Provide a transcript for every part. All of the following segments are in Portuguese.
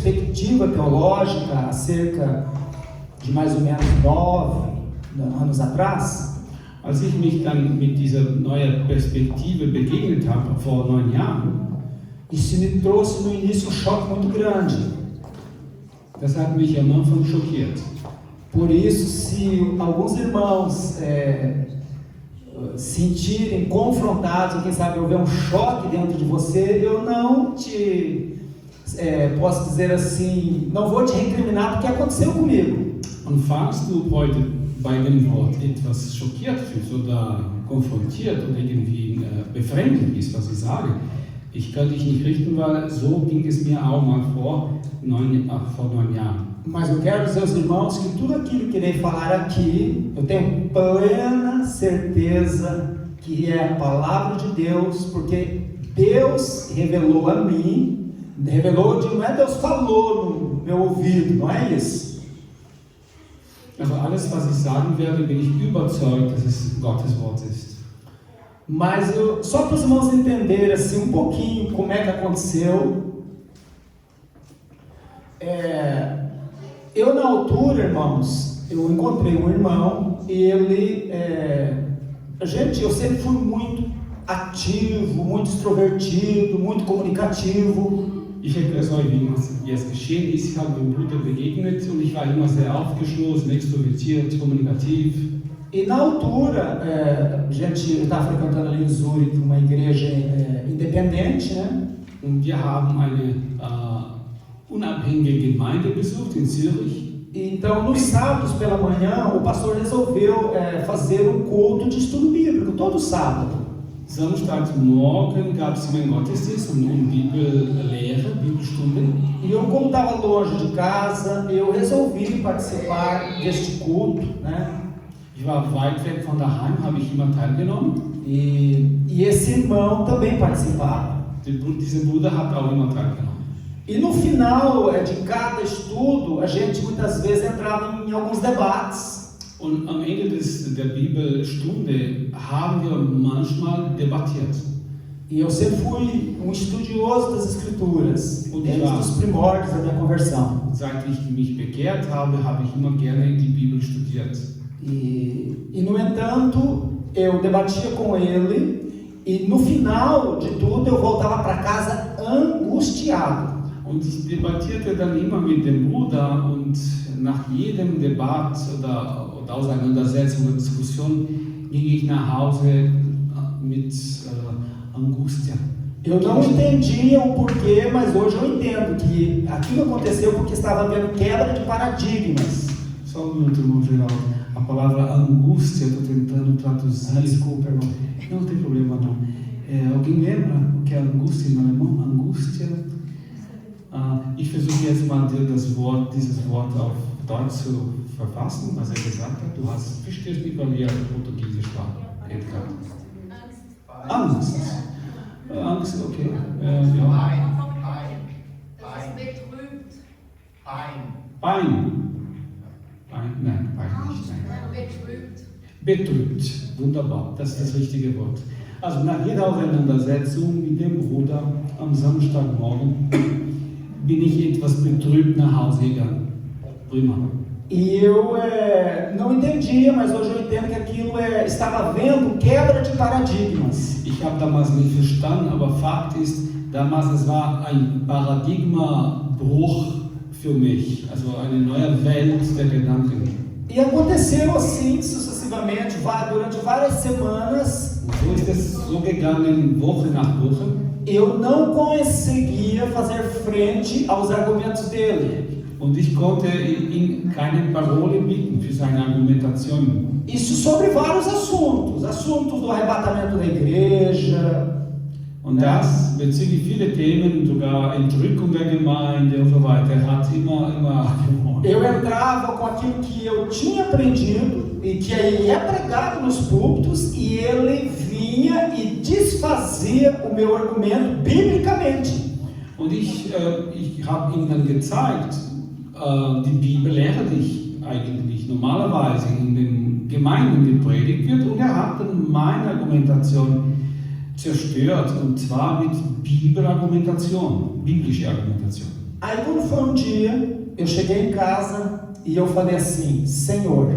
perspectiva teológica há cerca de mais ou menos 9 anos atrás. Als ich mich dann mit dieser neuen Perspektive begegnet habe, vor 9 Jahren, isso me trouxe no início um choque muito grande. das hat mich am Anfang schockiert. Por isso, se alguns irmãos sentirem confrontados, ou quem sabe houver um choque dentro de você, eu não te posso dizer assim, não vou te recriminar porque aconteceu comigo. Und falls du heute bei dem Wort etwas schockiert fühlst oder konfrontiert oder irgendwie befremdet bist, was ich sage, ich kann dich nicht richten, weil so ging es mir auch mal vor 9 Jahren. Mas eu quero dizer aos irmãos que tudo aquilo que irei falar aqui, eu tenho plena certeza que é a palavra de Deus, porque Deus revelou a mim, não é Deus falou no meu ouvido, não é isso. Also alles, was ich sagen werde, bin ich überzeugt, dass es Gottes Wort ist. Mas só para os irmãos entenderem assim, um pouquinho como é que aconteceu. Eu na altura, irmãos, eu encontrei um irmão, ele, eu sempre fui muito ativo, muito extrovertido, muito comunicativo. Ich erkläre euch, wie es geschehen ist. Ich habe dem Bruder begegnet und ich war immer sehr aufgeschlossen, extrovertiert, kommunikativ. E na altura, eu estava frequentando ali em Zurich uma igreja independente, né? Und wir haben eine unabhängige Gemeinde besucht in Zürich. Então, nos sábados pela manhã, o pastor resolveu fazer um culto de estudo bíblico, todo sábado. Samstagmorgen gab es einen Gottesdienst und Bibellehre, Bibelstunde. E eu, como estava longe de casa, eu resolvi participar deste culto, né? Ich war weit weg von daheim, habe ich immer teilgenommen. E esse irmão também participava. Dieser Bruder hat auch immer teilgenommen. E no final de cada estudo, a gente muitas vezes entrava em alguns debates. Und am Ende der Bibelstunde haben wir manchmal debattiert. E eu sempre fui um estudioso das Escrituras, desde os primórdios da minha conversão. Seit ich mich bekehrt habe, habe ich immer gerne die Bibel studiert. E no entanto, eu debatia com ele e no final de tudo eu voltava para casa angustiado. Und ich debattierte dann immer mit dem Bruder und nach jedem Debatt oder Auseinandersetzung oder Diskussion ging ich nach Hause mit Angústia. Eu não entendia o porquê, mas hoje eu entendo que aquilo aconteceu porque estava havendo quebra de paradigmas. Só um minuto, irmão Geraldo. A palavra angústia, eu estou tentando traduzir. Desculpa, irmão. Não tem problema, não. Alguém lembra o que é angústia em alemão? Angústia. Ich versuche jetzt mal dieses Wort auf Deutsch zu verfassen, was gesagt hat. Du verstehst nicht, weil wir Portugiesisch reden. Angst. Angst, okay. Ja. Pein. Nein, Pein nicht. Nein. Betrübt. Wunderbar, das ist das richtige Wort. Also nach jeder Auseinandersetzung mit dem Bruder am Samstagmorgen bin ich etwas betrübt nach Hause gegangen. Prima. E eu não entendia, mas hoje eu entendo que aquilo estava havendo quebra de paradigmas. Ich habe damals nicht verstanden, aber Fakt ist, damals es war ein Paradigmabruch für mich, also eine neue Welt der Gedanken. E aconteceu assim sucessivamente, durante várias semanas. So ist es so gegangen, Woche nach Woche. Eu não conseguia fazer frente aos argumentos dele. Und ich konnte ihm keine Parole bieten für seine Argumentation. Isso sobre vários assuntos do arrebatamento da igreja. Und das bezüglich viele Themen, sogar Entrückung der Gemeinde und so weiter, hat immer gewonnen. Eu entrava com aquilo que eu tinha aprendido e que é pregado nos púlpitos e ele vinha e desfazia o meu argumento biblicamente. Und ich habe ihm dann gezeigt, die Bibellehre, die eigentlich normalerweise in den Gemeinden gepredigt wird, und hat dann meine Argumentation zerstört, und zwar mit Bibelargumentation, biblische Argumentation. Aí quando foi um dia, eu cheguei em casa e eu falei assim: Senhor,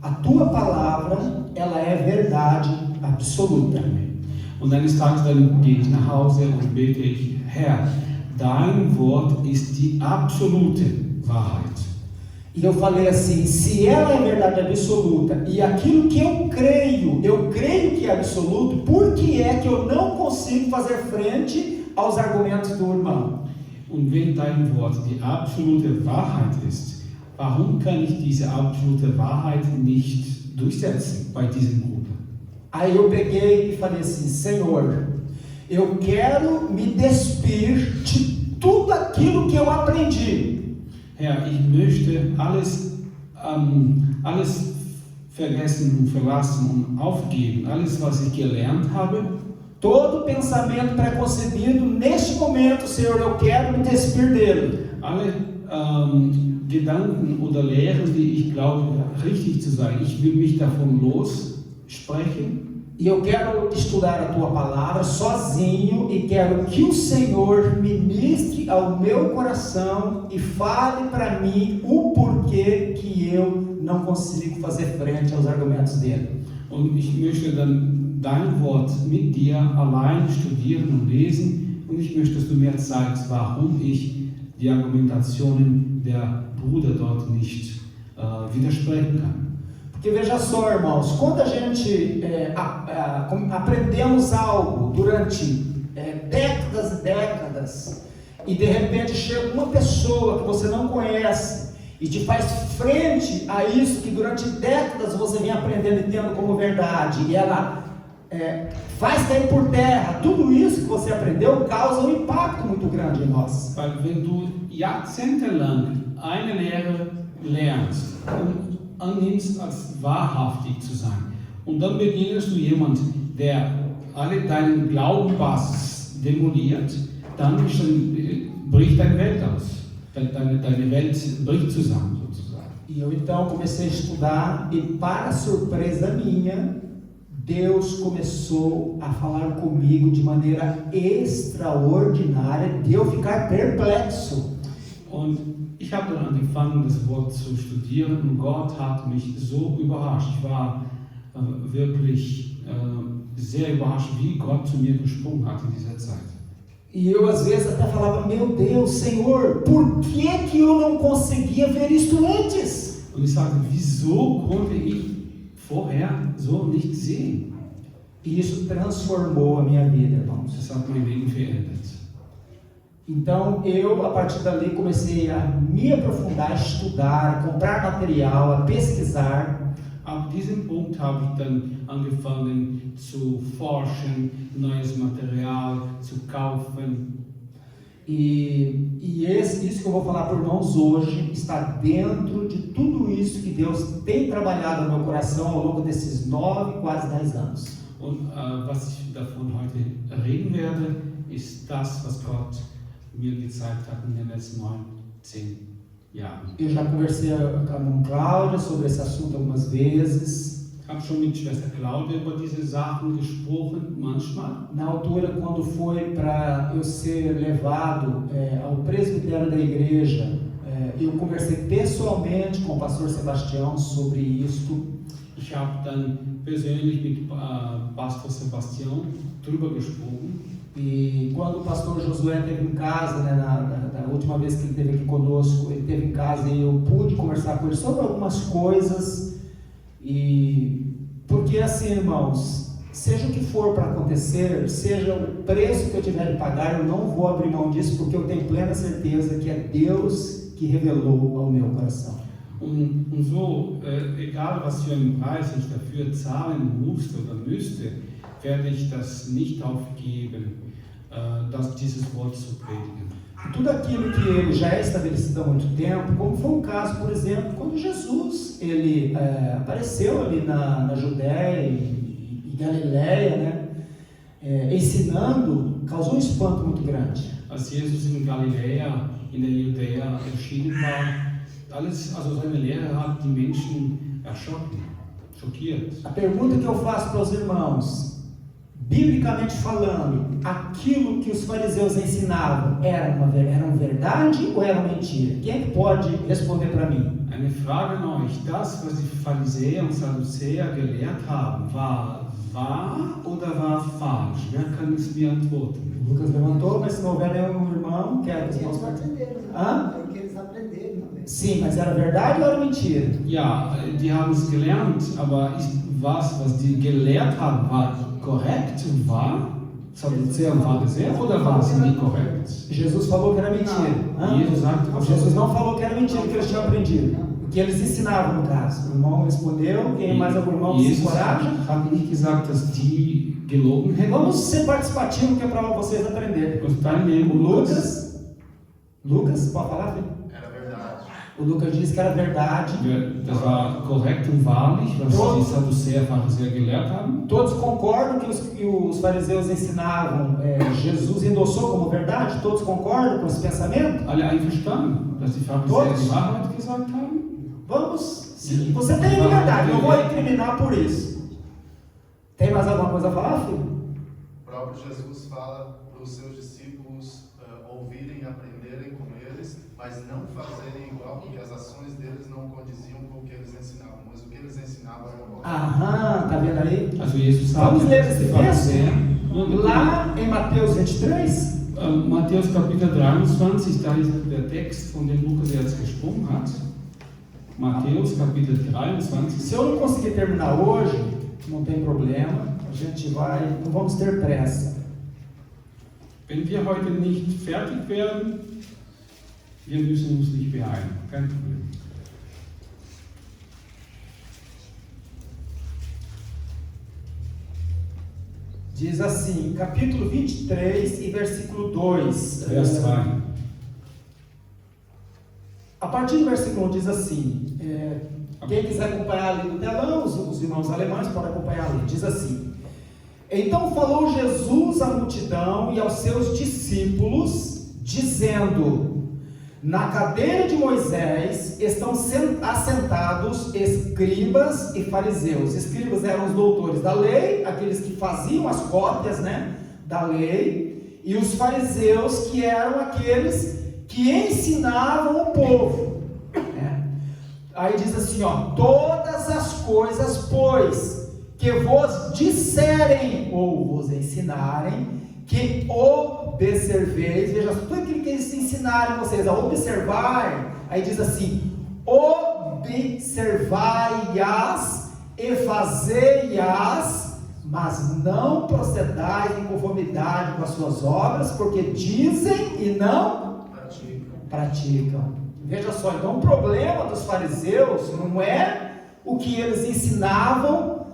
a tua palavra, ela é verdade absoluta. Und eines Tages dann gehe ich nach Hause und bete ich, Herr, dein Wort ist die absolute Wahrheit. E eu falei assim: se ela é verdade absoluta e aquilo que eu creio que é absoluto, por que é que eu não consigo fazer frente aos argumentos do irmão? Und wenn dein Wort die absolute Wahrheit ist, warum kann ich diese absolute Wahrheit nicht durchsetzen bei diesem Bruder? Aí eu peguei e falei assim: Senhor, eu quero me despir de tudo aquilo que eu aprendi. Herr, ich möchte alles vergessen und verlassen und aufgeben, alles, was ich gelernt habe. Todo pensamento preconcebido, neste momento, Senhor, eu quero me despir dele. Alle Gedanken oder Lehren, die ich glaube, richtig zu sein, ich will mich davon lossprechen. E eu quero estudar a tua palavra sozinho e quero que o Senhor ministre ao meu coração e fale para mim o porquê que eu não consigo fazer frente aos argumentos dele. Und ich möchte dann dein Wort mit dir allein studieren und lesen und ich möchte, dass du mir zeigst, warum ich die Argumentationen der Brüder dort nicht widersprechen kann. Porque veja só, irmãos, quando a gente aprendemos algo durante décadas e décadas e de repente chega uma pessoa que você não conhece e te faz frente a isso que durante décadas você vem aprendendo e tendo como verdade, e ela faz cair por terra tudo isso que você aprendeu, causa um impacto muito grande em nós. Weil wenn du jahrzehntelang eine Lehre lernst und annimmst, als wahrhaftig zu sein, und dann begegnest du jemand, der alle deinen Glaubensbasis demoliert, dann bricht deine Welt aus. Deine Welt bricht zusammen, sozusagen. E eu então comecei a estudar e, para surpresa minha, Deus começou a falar comigo de maneira extraordinária, de eu ficar perplexo. Und ich habe dann angefangen, das Wort zu studieren und Gott hat mich so überrascht. Ich war wirklich sehr überrascht, wie Gott zu mir gesprochen hat in dieser Zeit. E eu às vezes até falava: meu Deus, Senhor, por que eu não conseguia ver isto antes? Und ich sagte, wieso konnte ich vorher so nicht sehen? E isso transformou a minha vida, irmãos. Das hat mein Leben verändert. Então eu, a partir dali, comecei a me aprofundar, a estudar, a comprar material, a pesquisar. Ab diesem Punkt habe ich dann angefangen zu forschen, neues Material zu kaufen. Isso que eu vou falar para os irmãos hoje está dentro de tudo isso que Deus tem trabalhado no meu coração ao longo desses 9, quase 10 anos. Und was ich davon heute reden werde, ist das, was Gott mir gezeigt hat in den letzten 9, 10 Jahren. Eu já conversei com Cláudia sobre esse assunto algumas vezes. Ich habe schon mit Schwester Claudia über diese Sachen gesprochen, manchmal. Na altura, quando foi para eu ser levado ao presbitério da igreja, eu conversei pessoalmente com o pastor Sebastião sobre isto. Ich habe dann persönlich mit Pastor Sebastião darüber gesprochen. E quando o pastor Josué esteve em casa, né, na última vez que ele esteve aqui conosco, ele esteve em casa e eu pude conversar com ele sobre algumas coisas. E porque assim, irmãos, seja o que for para acontecer, seja o preço que eu tiver de pagar, eu não vou abrir mão disso, porque eu tenho plena certeza que é Deus que revelou ao meu coração. Und so, egal was für einen Preis ich dafür zahlen musste oder müsste, werde ich das nicht aufgeben, dieses Wort zu predigen. Tudo aquilo que ele já é estabelecido há muito tempo, como foi o caso, por exemplo, quando Jesus ele apareceu ali na Judéia e Galiléia, né, ensinando, causou um espanto muito grande. Als Jesus in Galiläa, in der Judäa erschienen war, seine Lehre hat die Menschen erschrocken, schockiert. A pergunta que eu faço para os irmãos: biblicamente falando, aquilo que os fariseus ensinavam eram verdade ou eram mentira? Quem pode responder para mim? Eine Frage an euch. Das, was die Pharisäer und Sadduzäer gelehrt haben, war wahr oder war falsch? Wer kann es mir antworten? Lucas levantou, mas se não houver nenhum irmão, quero que os irmãos aprenderam. Hã? É o que eles aprenderam também. Sim, mas era verdade ou era mentira? Ja, die haben es gelernt, aber was die gelehrt haben, war korrekt und wahr? Sadduzäer und Pharisäer oder war es nicht korrekt? Jesus falou que era mentira. Jesus não falou que era mentira que eles tinham aprendido. O que eles ensinavam, no caso. O irmão respondeu, quem mais algum irmão que se encoraja? Hat nicht gesagt, dass die gelogen hätten. Vamos ser participativos, que é para vocês aprenderem. O Lucas, pode falar, filho? Era verdade. O Lucas disse que era verdade. Das war korrekt und wahrlich, was die Sadduzäer und Pharisäer gelehrt haben. Todos concordam que os fariseus ensinavam, Jesus endossou como verdade? Todos concordam com esse pensamento? Alle einverstanden, dass die Pharisäer die Wahrheit gesagt haben? Vamos, sim, você tem liberdade, não vou incriminar por isso. Tem mais alguma coisa a falar, filho? O próprio Jesus fala para os seus discípulos ouvirem e aprenderem com eles, mas não fazerem igual, porque as ações deles não condiziam com o que eles ensinavam, mas o que eles ensinavam era bom. Aham, tá vendo aí? Vamos ler esse texto lá em Mateus 23. Matthäus Kapitel 23, da ist der Text, von dem Lukas jetzt gesprochen hat. Mateus Kapitel 23. Se eu não conseguir terminar hoje, não tem problema, a gente vai, não vamos ter pressa. Wenn wir heute nicht fertig werden, wir müssen uns nicht beeilen, kein Problem. Diz assim, capítulo 23 e versículo 2. Vers 2. A partir do versículo 1 diz assim, quem quiser acompanhar ali no telão, os irmãos alemães podem acompanhar ali, diz assim: então falou Jesus à multidão e aos seus discípulos, dizendo: na cadeira de Moisés estão assentados escribas e fariseus. Escribas eram os doutores da lei, aqueles que faziam as cópias, da lei, e os fariseus, que eram aqueles que ensinavam o povo. Aí diz assim, todas as coisas, pois, que vos disserem ou vos ensinarem, que observeis, veja, tudo aquilo que eles ensinarem vocês a observar, aí diz assim, observai-as e fazei-as, mas não procedais em conformidade com as suas obras, porque dizem e não praticam. Veja só, então o problema dos fariseus não é o que eles ensinavam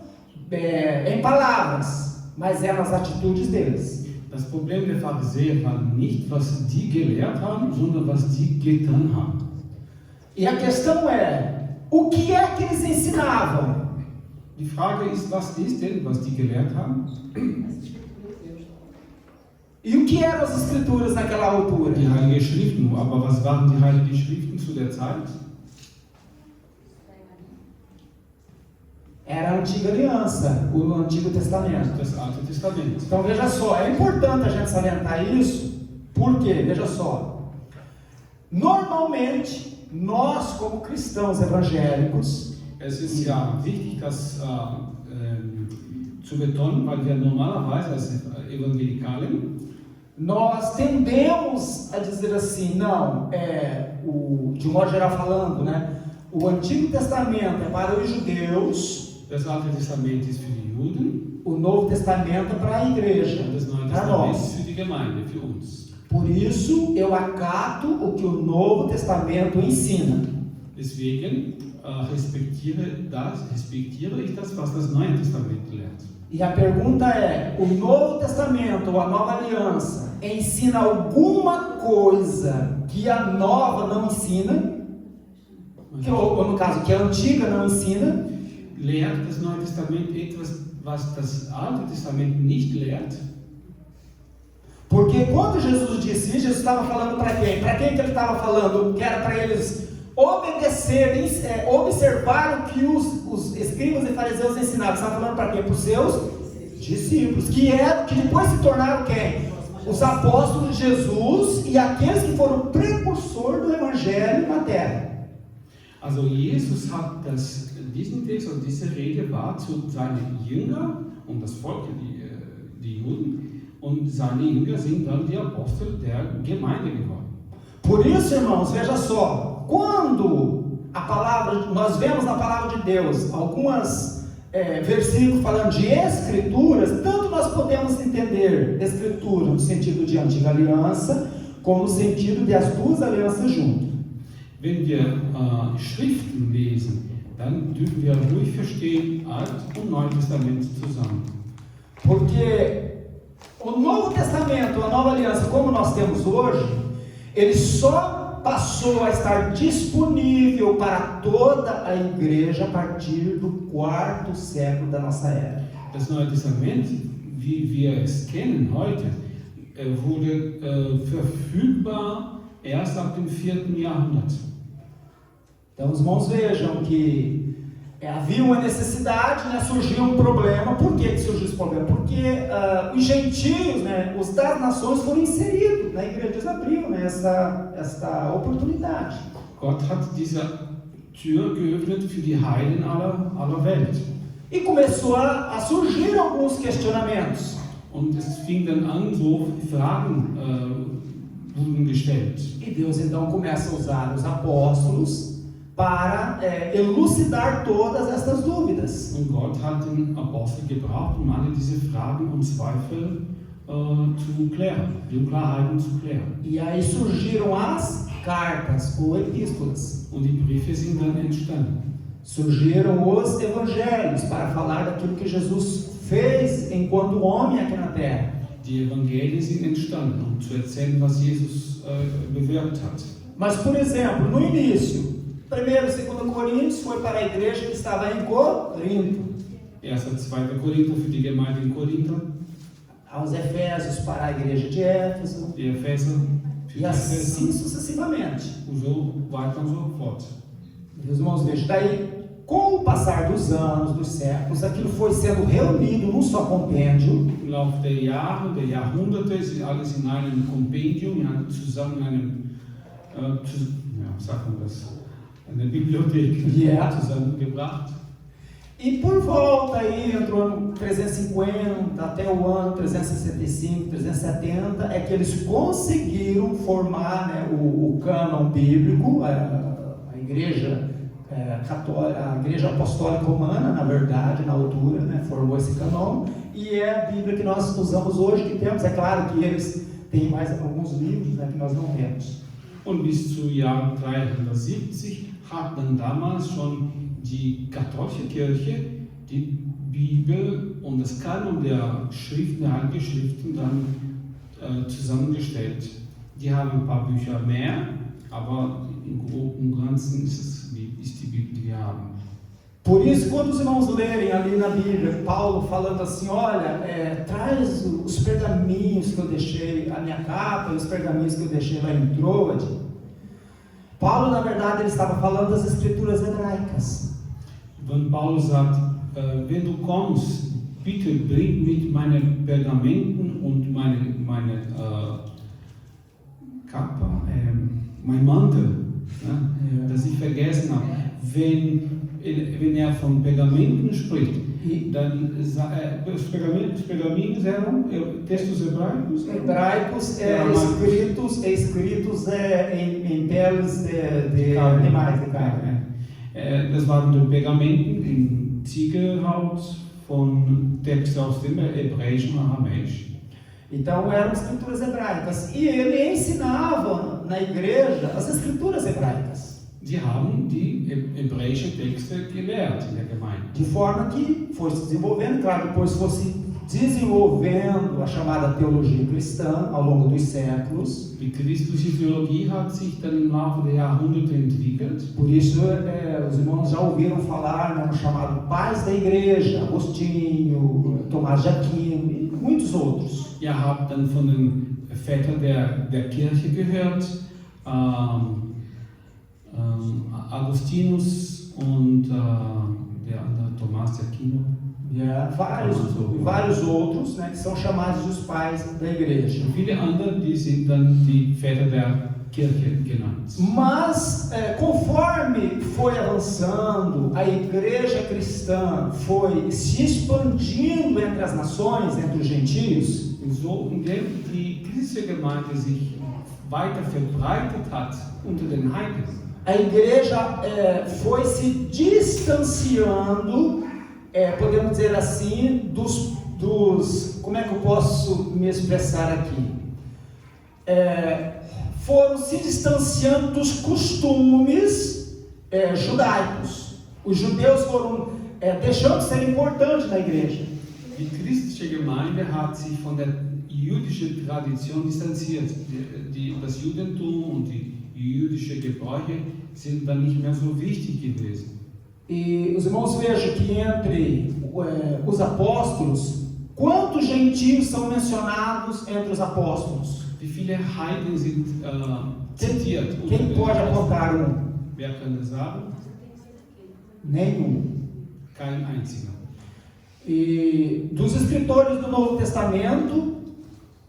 em palavras, mas eram as atitudes deles. Das Problem der Pharisäer war nicht, was die gelehrt haben, sondern was die getan haben. E a questão é, o que é que eles ensinavam? Die Frage ist, was ist denn, was die gelehrt haben? E o que eram as escrituras naquela altura? Die Heilige Schriften, aber was waren die Heiligen Schriften zu der Zeit? Era a antiga aliança, o Antigo Testamento. Das Alte Testament. Então veja só, é importante a gente salientar isso, porque, veja só, normalmente, nós como cristãos evangélicos, es ist ja wichtig, das zu betonen, weil wir normalerweise als Evangelikalen nós tendemos a dizer assim, não, de um modo geral falando, o Antigo Testamento é para os judeus, das Alte Testament ist für die Juden, o Novo Testamento é para a igreja, das Neue para Testament nós. ist für die Gemeinde, für uns. Por isso eu acato o que o Novo Testamento ensina. Deswegen respektiere ich das, was das Neue Testament lehrt. E a pergunta é, o Novo Testamento ou a Nova Aliança ensina alguma coisa que a Nova não ensina? Ou no caso, que a Antiga não ensina? Lehrt das Neue Testament etwas, was das Alte Testament nicht lehrt? Porque quando Jesus disse isso, Jesus estava falando para quem? Para quem que ele estava falando? Que era para eles obedecerem, observar o que os escribas e fariseus ensinavam. Estava falando para quem? Para os seus Discípulos, que depois se tornaram quem? Os apóstolos de Jesus e aqueles que foram precursor do Evangelho na terra. Also Jesus hat diesen Text oder diese Rede war zu seinen Jüngern und das Volk, die Juden, und seine Jünger sind dann die Apostel der Gemeinde geworden. Por isso, irmãos, veja só, quando nós vemos na palavra de Deus algumas versículos falando de escrituras, tanto nós podemos entender escritura no sentido de antiga aliança, como no sentido de as duas alianças juntas. Wenn wir Schriften lesen, dann dürfen wir ruhig verstehen Alt- und Neutestament zusammen. Porque o Novo Testamento, a Nova Aliança, como nós temos hoje, ele só passou a estar disponível para toda a igreja a partir do 4º século da nossa era. Das Neue Testament, wie wir es kennen heute, wurde verfügbar erst ab dem 4. Jahrhundert. Então os irmãos vejam que havia uma necessidade, né, surgiu um problema. Por que surgiu esse problema? Porque os gentios, né, os das nações foram inseridos na igreja. Eles abriram, né, essa oportunidade. Gott hat diese Tür geöffnet für die Heiden aller Welt. E começou a surgir alguns questionamentos. Und es fing dann an, so Fragen wurden gestellt. E Deus então começa a usar os apóstolos para elucidar todas essas dúvidas. Und Gott hat den Apostel gebraucht, um alle diese Fragen und Zweifel zu klären, die Unklarheiten zu klären. E aí surgiram as cartas ou epístolas. Und die Briefe sind dann entstanden. Surgiram os evangelhos para falar daquilo que Jesus fez enquanto homem aqui na terra. Die Evangelien sind entstanden, um zu erzählen, was Jesus bewirkt hat. Mas, por exemplo, no início, 1º e 2º Coríntios foi para a igreja que estava em Corinto. 1. und 2. Korinther für die Gemeinde in Korinther. Aos Efésios para a igreja de Éfeso. Die Epheser für E die assim Epheser. sucessivamente. Und so weiter und so fort. Meus irmãos, vejam, daí, com o passar dos anos, dos séculos, aquilo foi sendo reunido num só compêndio. Im Laufe der Jahre, der Jahrhunderte sind alles in einem Kompendium, zusammen in einem, sagt man das, eine Bibliothek zusammengebracht. E por volta aí, entre o ano 350 até o ano 365, 370, é que eles conseguiram formar, né, o cânon bíblico, a igreja católica, a igreja apostólica romana, na verdade, na altura, né, formou esse cânon, e é a Bíblia que nós usamos hoje, que temos. É claro que eles têm mais alguns livros, né, que nós não temos. Und bis zu Jahr 370 hat dann damals schon die katholische Kirche die Bibel und das Kanon der Schriften, der Heiligen Schriften dann zusammengestellt. Die haben ein paar Bücher mehr, aber im Groben und Ganzen ist die Bibel, die wir haben. Por isso, quando os irmãos lerem ali na Bíblia, Paulo falando assim, olha, traz os pergaminhos que eu deixei, a minha capa e os pergaminhos que eu deixei lá em Troade. Paulo, na verdade, ele estava falando das escrituras hebraicas. Wenn Paulus sagt, wenn du kommst, bitte bring mit meinen Pergamenten und meine Kappa, mein Mantel, das ich vergessen habe. Wenn er von Pergamenten spricht, dann os pergaminhos eram textos hebraicos. Hebraicos escritos em peles de animais de carne. Das waren die Pergamenten in Ziegelhaut von Texten aus dem Hebräischen und Aramäischen. Então eram escrituras hebraicas. E ele ensinava na igreja as escrituras hebraicas. Sie haben die hebräischen Texte gelehrt in der Gemeinde. De forma que foi se desenvolvendo, claro, depois fosse desenvolvendo a chamada teologia cristã ao longo dos séculos. Die christliche Theologie hat sich dann im Laufe der Jahrhunderte entwickelt. Por isso, os irmãos já ouviram falar, né, no chamado pais da igreja, Agostinho, Tomás de Aquino e muitos outros. Ihr habt dann von den Vätern der Kirche gehört, Augustinus und der andere Thomas de Aquino. Vários outros, né, que são chamados os pais da igreja. Und viele andere, die sind dann die Väter der Kirche genannt. Mas, conforme foi avançando, a igreja cristã foi se expandindo entre as nações, entre os gentios. Und so, indem die christliche Gemeinde sich weiter verbreitet hat unter den Heiden, A igreja foi se distanciando, podemos dizer assim, dos como é que eu posso me expressar aqui? Foram se distanciando dos costumes judaicos. Os judeus foram deixando de ser importantes na igreja. Die christliche Gemeinde hat sich von der jüdischen Tradition distanziert. Das Judentum und die jüdische Gebräuche sind dann nicht mehr so wichtig gewesen. E os irmãos vejam que entre os apóstolos, quantos gentios são mencionados entre os apóstolos? Wie viele Heiden sind zitiert? Quem pode apontar um? Wer kann das sagen? Nenhum. Kein einziger. E dos escritores do Novo Testamento,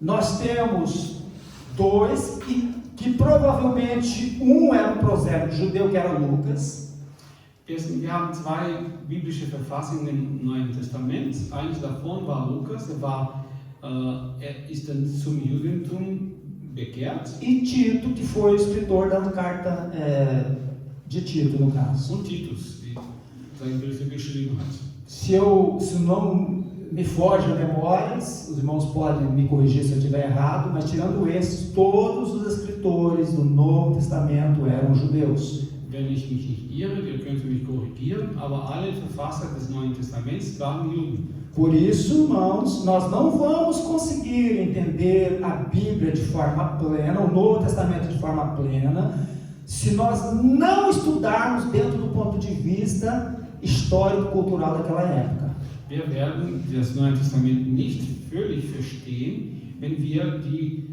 nós temos dois, que provavelmente um era um prosélito judeu, que era Lucas. Wir haben zwei biblische Verfassungen im Neuen Testament. Eines davon war Lukas, er ist dann zum Judentum bekehrt. E Tito, que foi o escritor da carta de Tito, no caso. Und Titus, die seine Briefe geschrieben hat. Se não me foge a memória, os irmãos podem me corrigir se eu estiver errado, mas tirando esses, todos os escritores do Novo Testamento eram judeus. Wenn ich mich nicht irre, ihr könnt mich korrigieren, aber alle Verfasser des Neuen Testaments waren Juden. Por isso, irmãos, nós não vamos conseguir entender a Bíblia de forma plena, o Novo Testamento de forma plena, se nós não estudarmos dentro do ponto de vista histórico-cultural daquela época. Wir werden das Neue Testament nicht völlig verstehen, wenn wir die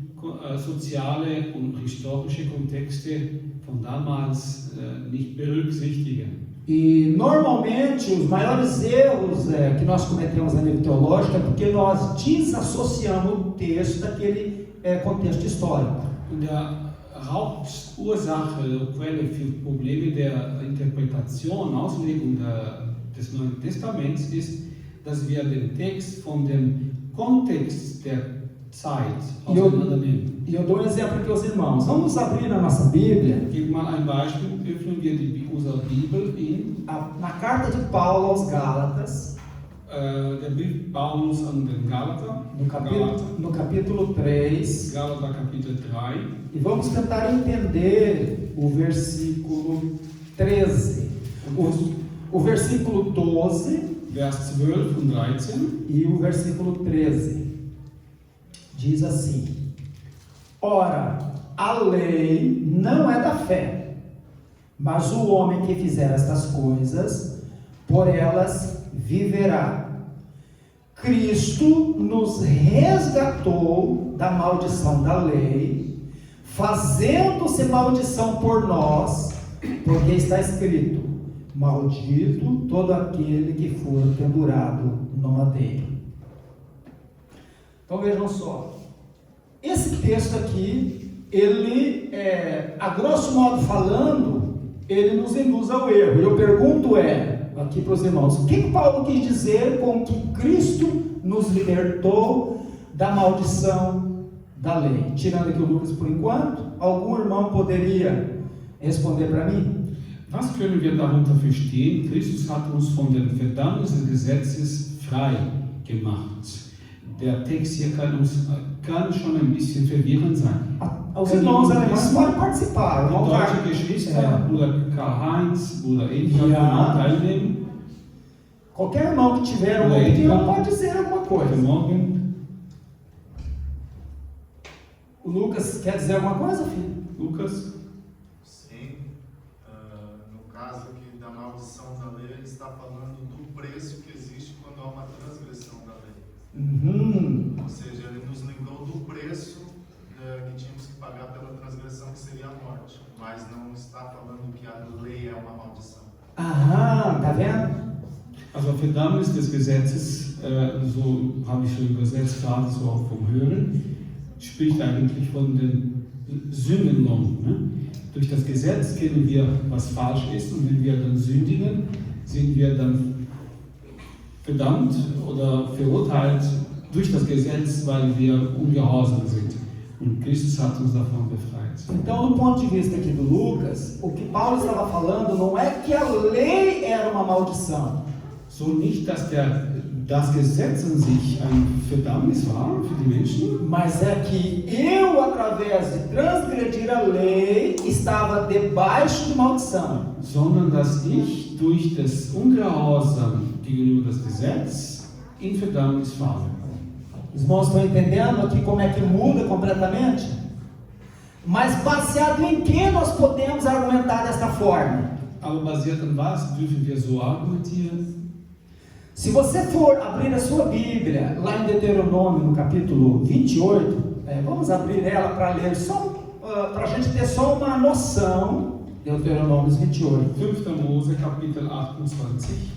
soziale und historische Kontexte von damals nicht berücksichtigen. E normalmente os maiores erros que nós cometemos na vida teológica é porque nós desassociamos o texto daquele contexto histórico. Und der Hauptursache, Quelle für Probleme der Interpretation, Auslegung des Neuen Testaments ist, dass wir den Text von dem Kontext der Zeit auseinandernehmen. E eu dou um exemplo aqui aos irmãos. Vamos abrir na nossa Bíblia. Gib mal ein Beispiel. Öffnen wir unsere Bibel na carta de Paulo aos Gálatas. Der Brief Paulus an den Galater. No capítulo 3. Galater Kapitel 3. E vamos tentar entender o versículo 13. O versículo 12. Vers 12 und 13. E o versículo 13. Diz assim: Ora, a lei não é da fé, mas o homem que fizer estas coisas, por elas viverá. Cristo nos resgatou da maldição da lei, fazendo-se maldição por nós, porque está escrito: maldito todo aquele que for pendurado no madeiro. Então vejam só, esse texto aqui, ele, a grosso modo falando, ele nos induz ao erro. E eu pergunto aqui para os irmãos, o que Paulo quis dizer com que Cristo nos libertou da maldição da lei? Tirando aqui o Lucas por enquanto, algum irmão poderia responder para mim? Was können wir darunter verstehen? Christus hat uns von der Verdammnis des Gesetzes frei gemacht. Der Text hier kann schon ein bisschen verwirrend sein. Os irmãos alemães podem participar. Deutsche Geschwister, Bruder Karl-Heinz, Bruder Edgar, teilnehmen. Qualquer irmão que tiver uma opinião pode dizer alguma coisa. O Lucas quer dizer alguma coisa, filho? Lucas? Sim. No caso aqui da maldição da lei, ele está falando do preço que existe quando há uma transgressão da lei. Ou seja, ele nos livrou do preço que tínhamos que pagar pela transgressão, que seria a morte. Mas não está falando que a lei é uma maldição. Tá vendo? Also Verdammnis des Gesetzes, so habe ich schon übersetzt, gerade so auch vom Hören, spricht eigentlich von den Sündenlohn. Ne? Durch das Gesetz kennen wir, was falsch ist, und wenn wir dann sündigen, sind wir dann verdammt oder verurteilt durch das Gesetz, weil wir ungehorsam sind. Und Christus hat uns davon befreit. Então, do ponto de vista aqui do Lucas, o que Paulo estava falando não é que a lei era uma maldição. So nicht, dass das Gesetz an sich ein Verdammnis war für die Menschen, Mas é que eu, através de transgredir a lei, estava debaixo de maldição. sondern dass ich durch das Ungehorsam gegenüber das Gesetz in Verdammnis falle. Os irmãos estão entendendo aqui como é que muda completamente? Mas baseado em que nós podemos argumentar desta forma? Aber basiert an was dürfen wir so argumentieren? Se você for abrir a sua Bíblia, lá em Deuteronômio, no capítulo 28, vamos abrir ela para ler, só para a gente ter só uma noção, Deuteronômio 28. 5. Mose, Kapitel 28.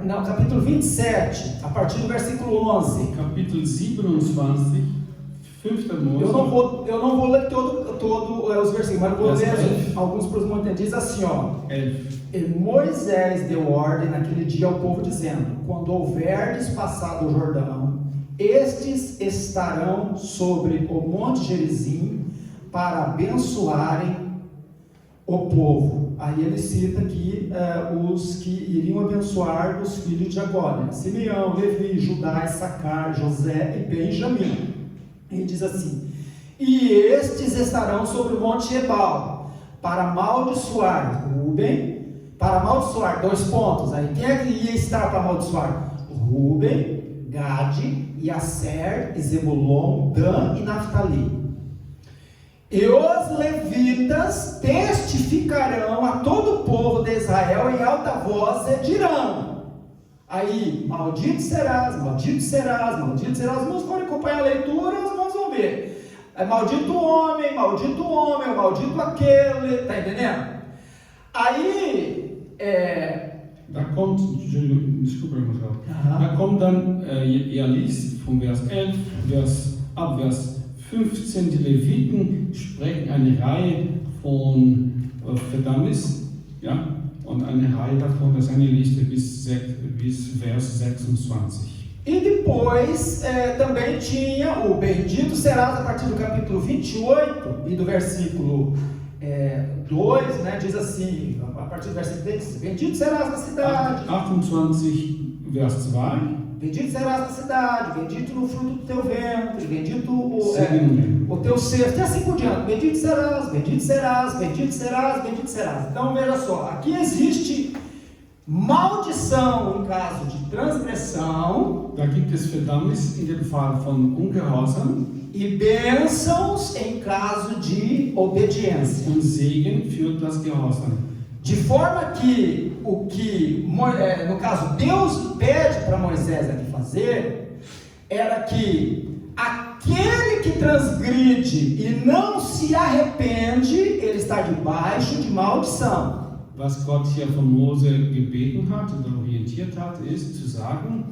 Não, capítulo 27, a partir do versículo 11. Kapitel 27, 5. Mose. Eu não vou ler todo os versículos, mas vou ler alguns para os não entendidos. Diz assim, ó. 11. E Moisés deu ordem naquele dia ao povo, dizendo: quando houverdes passado o Jordão, estes estarão sobre o monte Gerizim para abençoarem o povo. Aí ele cita aqui os que iriam abençoar os filhos de Jacó, né? Simeão, Levi, Judá, Issacar, José e Benjamim. Ele diz assim: e estes estarão sobre o monte Ebal para amaldiçoar Rúben, para amaldiçoar, 2 pontos, aí quem é que ia estar para amaldiçoar? Rúben, Gade, Aser, Zebulon, Dan e Naftali. E os levitas testificarão a todo o povo de Israel em alta voz e dirão: aí, maldito serás, maldito serás, maldito serás. Os irmãos forem acompanhar a leitura, os irmãos vão ver. Maldito homem, maldito aquele, tá entendendo? Aí, Da kommt, desculpa, da kommt dann, ihr liest vom Vers 11, ab Vers 15, die Leviten sprechen eine Reihe von Verdammnis, ja, und eine Reihe davon, das ist eine Liste bis Vers 26. E depois também tinha o bendito serás, a partir do capítulo 28 e do versículo 2, né, diz assim, a partir do versículo 3, bendito serás na cidade. 28, Vers 2. Bendito serás na cidade, bendito no fruto do teu ventre, bendito o teu cesto, e assim por diante. Bendito serás, bendito serás, bendito serás, bendito serás. Então veja só, aqui existe maldição em caso de transgressão. Da gibt es Verdammnis in dem Fall von Ungehorsam. E bênçãos em caso de obediência. Und Segen für das Gehorsam. De forma que o que, no caso, Deus pede para Moisés aqui fazer, era que aquele que transgride e não se arrepende, ele está debaixo de maldição. Was Gott hier von Mose gebeten hat und orientiert hat, ist zu sagen,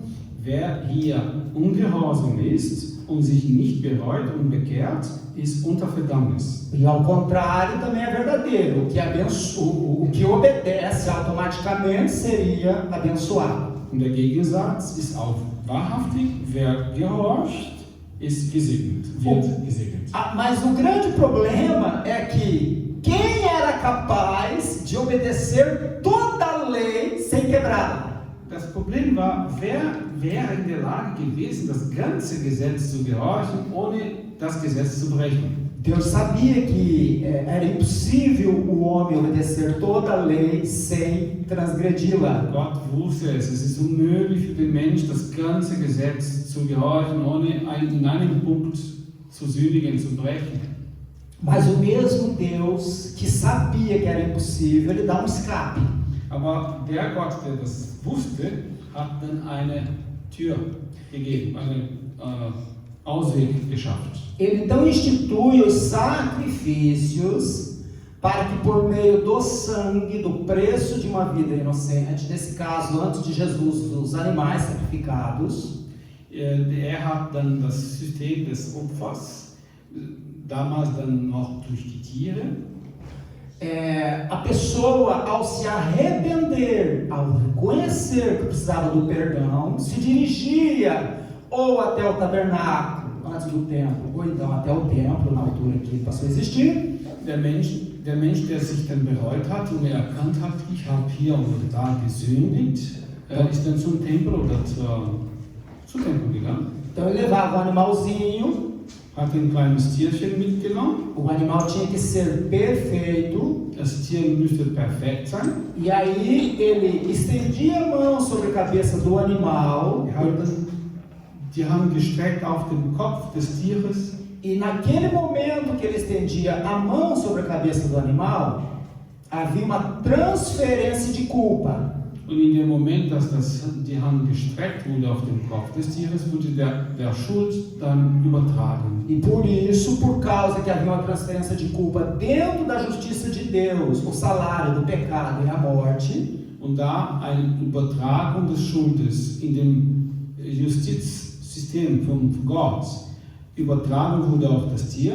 wer hier ungehorsam ist und sich nicht bereut und bekehrt, ist unter Verdammnis. E ao contrário também é verdadeiro. O que obedece automaticamente seria abençoado. Und der Gegensatz ist auch wahrhaftig, wer gehorcht, ist gesegnet, wird gesegnet. Mas o grande problema é que quem era capaz de obedecer toda a lei sem quebrá-la? Das Problem war, wer wäre in der Lage gewesen, das ganze Gesetz zu gehorchen, ohne das Gesetz zu brechen? Deus sabia que era impossível o homem obedecer toda a lei sem transgredi-la. Gott wusste es. Es ist unmöglich für den Mensch, das ganze Gesetz zu gehorchen, ohne in einem Punkt zu sündigen, zu brechen. Mas o mesmo Deus que sabia que era impossível, ele dá um escape. Aber der Gott, der das wusste, hat dann eine Tür gegeben, einen Ausweg geschafft. Ele então institui os sacrifícios para que por meio do sangue, do preço de uma vida inocente, nesse caso antes de Jesus, os animais sacrificados, Hat dann das System des Opfers, damals dann noch durch die Tiere. A pessoa, ao se arrepender, ao reconhecer que precisava do perdão, se dirigia ou até o tabernáculo, antes do templo, ou então até o templo, na altura que ele passou a existir. Der Mensch, der sich dann bereut hat und erkannt hat, ich habe hier und da gesündigt, ist dann zum Tempel oder zum Tempel gegangen. Então ele levava um animalzinho. Hat ein kleines Tierchen mitgenommen. O animal tinha que ser perfeito. Das Tier müsste perfekt sein. E aí ele estendia a mão sobre a cabeça do animal. Die Hand gestreckt auf den Kopf des Tieres. E naquele momento que ele estendia a mão sobre a cabeça do animal, havia uma transferência de culpa. Und in dem Moment, dass die Hand gestreckt wurde auf den Kopf des Tieres, wurde der Schuld dann übertragen. E por isso, por causa que havia uma transferência de culpa dentro da justiça de Deus, o salário do pecado é a morte. Und da eine Übertragung des Schuldes in dem Justizsystem von Gott übertragen wurde auf das Tier.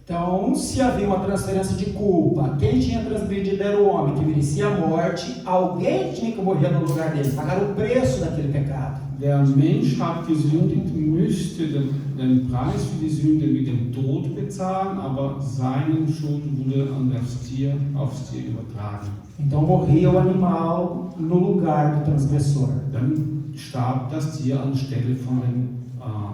Então, se havia uma transferência de culpa, quem tinha transgredido era o homem, que merecia a morte, alguém tinha que morrer no lugar dele, pagar o preço daquele pecado. Der Mensch hat gesündigt, müsste den Preis für die Sünde mit dem Tod bezahlen, aber seine Schuld wurde aufs Tier übertragen. Então morria o animal no lugar do transgressor. Dann starb das Tier anstelle von dem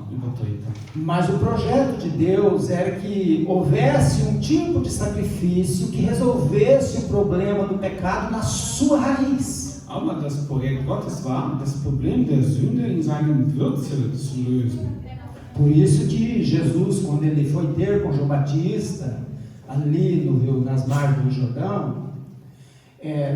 Übertreter. Mas o projeto de Deus era que houvesse um tipo de sacrifício que resolvesse o problema do pecado na sua raiz. Aber das Projekt Gottes war, das Problem der Sünde in seinem Wurzel zu lösen. Por isso que Jesus, quando ele foi ter com João Batista, ali no rio, nas margens do Jordão,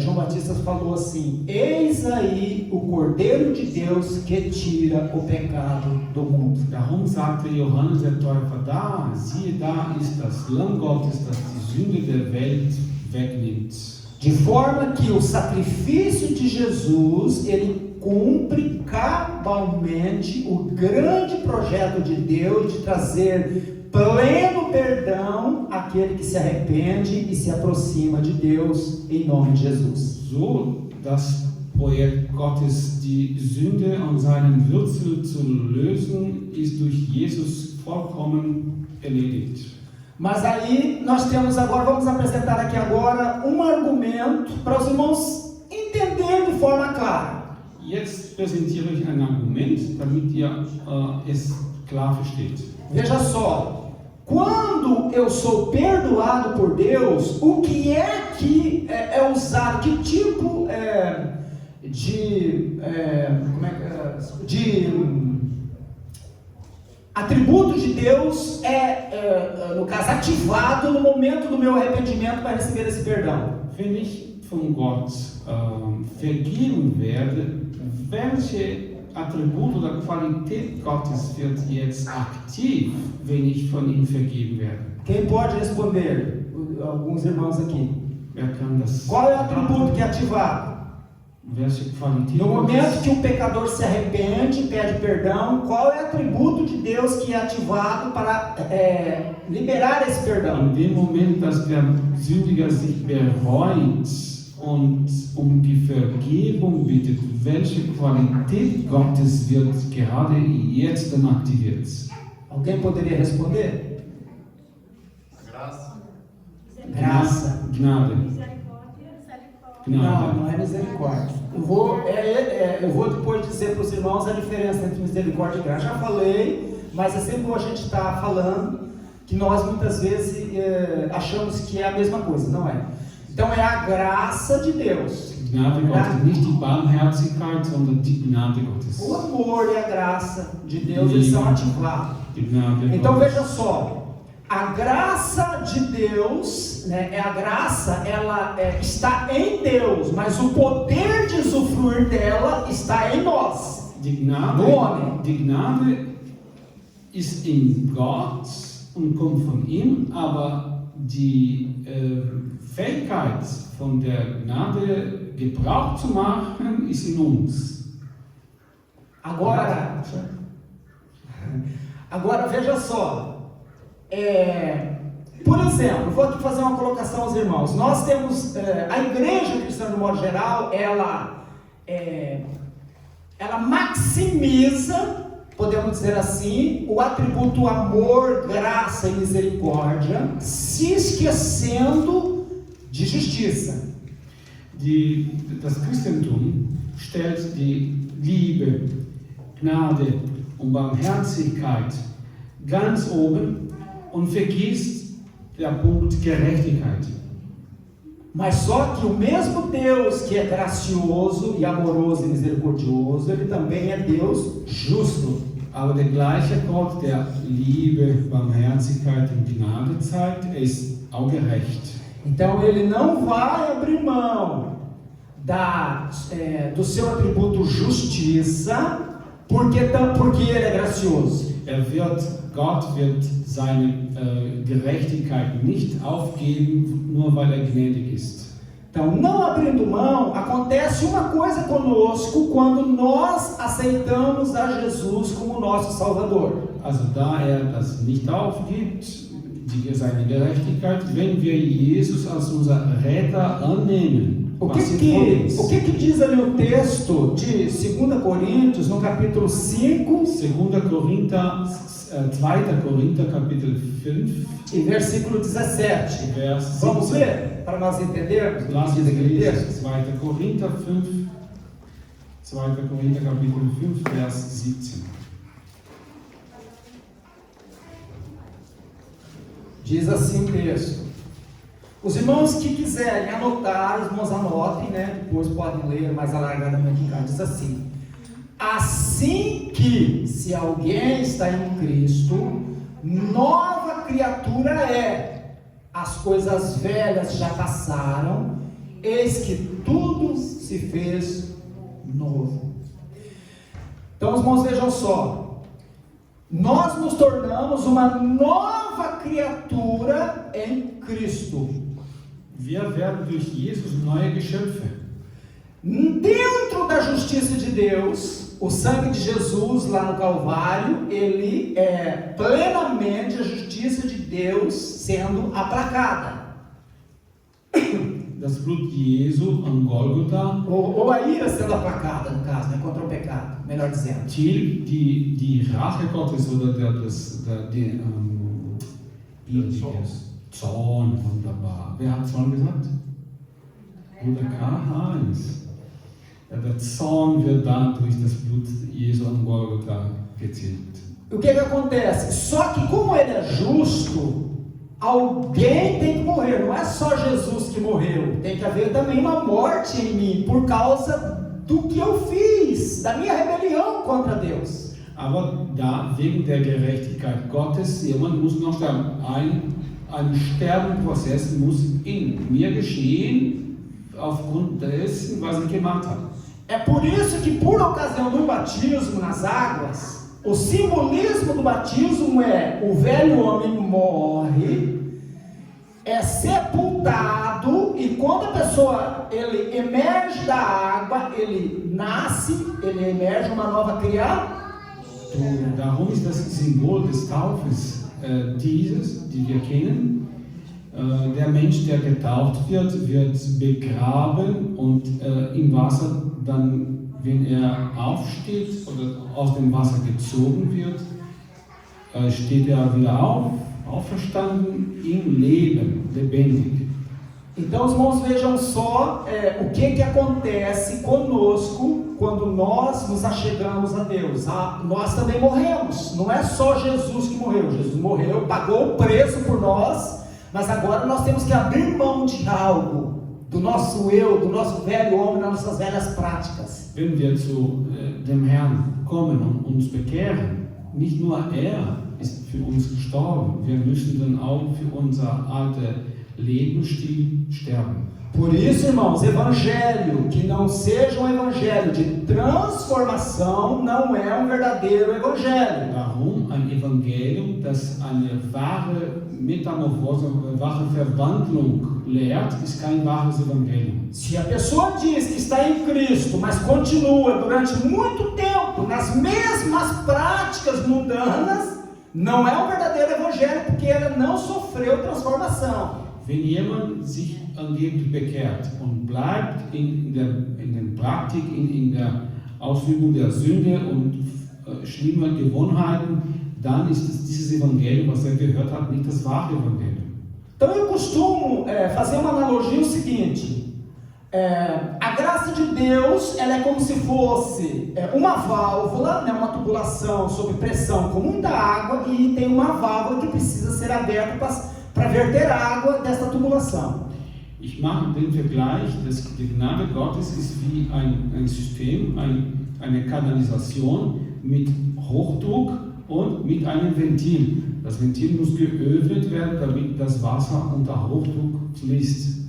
João Batista falou assim: eis aí o Cordeiro de Deus que tira o pecado do mundo. Darum sagte Johannes der Täufer, da, siehe, da ist das Lamm Gottes, das die Sünde der Welt wegnimmt. De forma que o sacrifício de Jesus, ele cumpre cabalmente o grande projeto de Deus de trazer pleno perdão àquele que se arrepende e se aproxima de Deus em nome de Jesus. So, das Projekt Gottes, die Sünde an seinem Wurzel zu lösen, ist durch Jesus vollkommen erledigt. Mas aí nós temos agora, vamos apresentar aqui agora um argumento para os irmãos entenderem de forma clara. Jetzt präsentiere ich ein Argument, damit ihr es klar versteht. Veja só, quando eu sou perdoado por Deus, o que é que é usado, que tipo de atributo de Deus no caso, ativado no momento do meu arrependimento para receber esse perdão? Wenn ich von Gott vergeben werde, welche Attribut oder Qualität Gottes wird jetzt aktiv, wenn ich von ihm vergeben werde? Quem pode responder? Alguns irmãos aqui. Wer kann das? Qual é o atributo que é ativado? Welche Qualität? No momento que um pecador se arrepende, pede perdão, qual é o atributo de Deus que é ativado para liberar esse perdão? In dem Moment, dass der Sündiger sich bereut und die Vergebung bittet, welche Qualität Gottes wird gerade jetzt dann aktiviert? Alguém poderia responder? Graça. Gnade. Não é misericórdia. Eu vou depois dizer para os irmãos a diferença entre misericórdia e graça. Já falei, mas é sempre bom a gente estar falando que nós muitas vezes achamos que é a mesma coisa, não é? Então é a graça de Deus. Gnade Gottes, nicht die Barmherzigkeit, sondern die Gnade Gottes. O amor e a graça de Deus, eles são ativados. Die Gnade Então Gottes. veja só, a graça de Deus, né, a graça, ela está em Deus, mas o poder de usufruir dela está em nós, no homem. Die Gnade ist in Gott und kommt von ihm, aber die Fähigkeit von der Gnade Gebrauch zu machen, ist in uns. Agora veja só, por exemplo, vou aqui fazer uma colocação aos irmãos. Nós temos, a igreja cristã de modo geral, ela maximiza, podemos dizer assim, o atributo amor, graça e misericórdia, se esquecendo de justiça. Das Christentum stellt die Liebe, Gnade und Barmherzigkeit ganz oben und vergisst der Punkt Gerechtigkeit. Mas só que o mesmo Deus que é gracioso e amoroso e misericordioso, ele também é Deus justo. Aber der gleiche Gott, der Liebe, Barmherzigkeit und Gnade zeigt, ist auch gerecht. Então ele não vai abrir mão do seu atributo justiça, porque ele é gracioso. Gott wird seine Gerechtigkeit nicht aufgeben, nur weil er gnädig ist. Então, não abrindo mão, acontece uma coisa conosco quando nós aceitamos a Jesus como nosso Salvador. Also da das nicht aufgibt, seine Gerechtigkeit, wenn wir Jesus als unser Retter annehmen. O que diz ali o texto de 2 Coríntios, no capítulo 5? 2 Korinther, Kapitel 5. E versículo 17. Vamos ler, para nós entendermos o que diz aquele texto? 2 Korinther 5, Kapitel 5, Vers 17. Diz assim o texto. Os irmãos que quiserem anotar, os irmãos anotem, né? Depois podem ler mais alargadamente em casa. Diz assim: assim que, se alguém está em Cristo, nova criatura é. As coisas velhas já passaram, eis que tudo se fez novo. Então, os irmãos, vejam só. Nós nos tornamos uma nova criatura em Cristo. Wir werden durch Jesus neue Geschöpfe. Dentro da justiça de Deus, o sangue de Jesus lá no Calvário, ele é plenamente a justiça de Deus sendo aplacada. Das Blut Jesu am Golgotha, ou a ira sendo aplacada, no caso, né, contra o pecado, melhor dizendo. Die Rache Gottes oder Zorn, wunderbar. Wer hat Zorn gesagt? Bruder Karl-Heinz. Der Zorn wird dann durch das Blut Jesu am Golgotha getilgt. O que acontece? Só que como ele é justo, alguém tem que morrer. Não é só Jesus que morreu. Tem que haver também uma morte em mim por causa do que eu fiz, da minha rebelião contra Deus. Aber da wegen der Gerechtigkeit Gottes, jemand muss noch sterben. Ein Sterbenprozess muss in mir geschehen, aufgrund dessen, was ich gemacht habe. É por isso que, por ocasião do batismo nas águas, o simbolismo do batismo é: o velho homem morre, é sepultado, e quando a pessoa ele emerge da água, ele nasce, ele emerge uma nova criatura. Darum ist das Symbol des Taufes die wir kennen. Der Mensch, der getauft wird begraben und im Wasser dann, wenn er aufsteht oder aus dem Wasser gezogen wird, steht er wieder auf, auferstanden, im Leben, lebendig. Então, os irmãos, vejam só o que acontece conosco quando nós nos achegamos a Deus. Nós também morremos, não é só Jesus que morreu. Jesus morreu, pagou o preço por nós, mas agora nós temos que abrir mão de algo, do nosso eu, do nosso velho homem, das nossas velhas práticas. Wenn wir zu dem Herrn kommen und uns bekehren, nicht nur ist für uns gestorben, wir müssen dann auch für unser alter Lebensstil sterben. Por isso, irmãos, evangelho que não seja um evangelho de transformação não é um verdadeiro evangelho. Darum ein Evangelium, das eine wahre Metamorphose, eine wahre Verwandlung lehrt, ist kein wahres Evangelium. Se a pessoa diz que está em Cristo, mas continua durante muito tempo nas mesmas práticas mundanas, não é um verdadeiro evangelho, porque ela não sofreu transformação. Wenn jemand sich angeblich bekehrt und bleibt in der Praktik, in der Ausübung der Sünde und schlimmer Gewohnheiten, dann ist dieses Evangelium, was gehört hat, nicht das wahre Evangelium. Então eu costumo fazer uma analogia o seguinte: a graça de Deus, ela é como se fosse uma válvula, né, uma tubulação sob pressão com muita água, e tem uma válvula que precisa ser aberta para verter água dessa tubulação. Ich mache den Vergleich, dass die Gnade Gottes ist wie ein System, eine Kanalisation mit Hochdruck und mit einem Ventil. Das Ventil muss geöffnet werden, damit das Wasser unter Hochdruck fließt.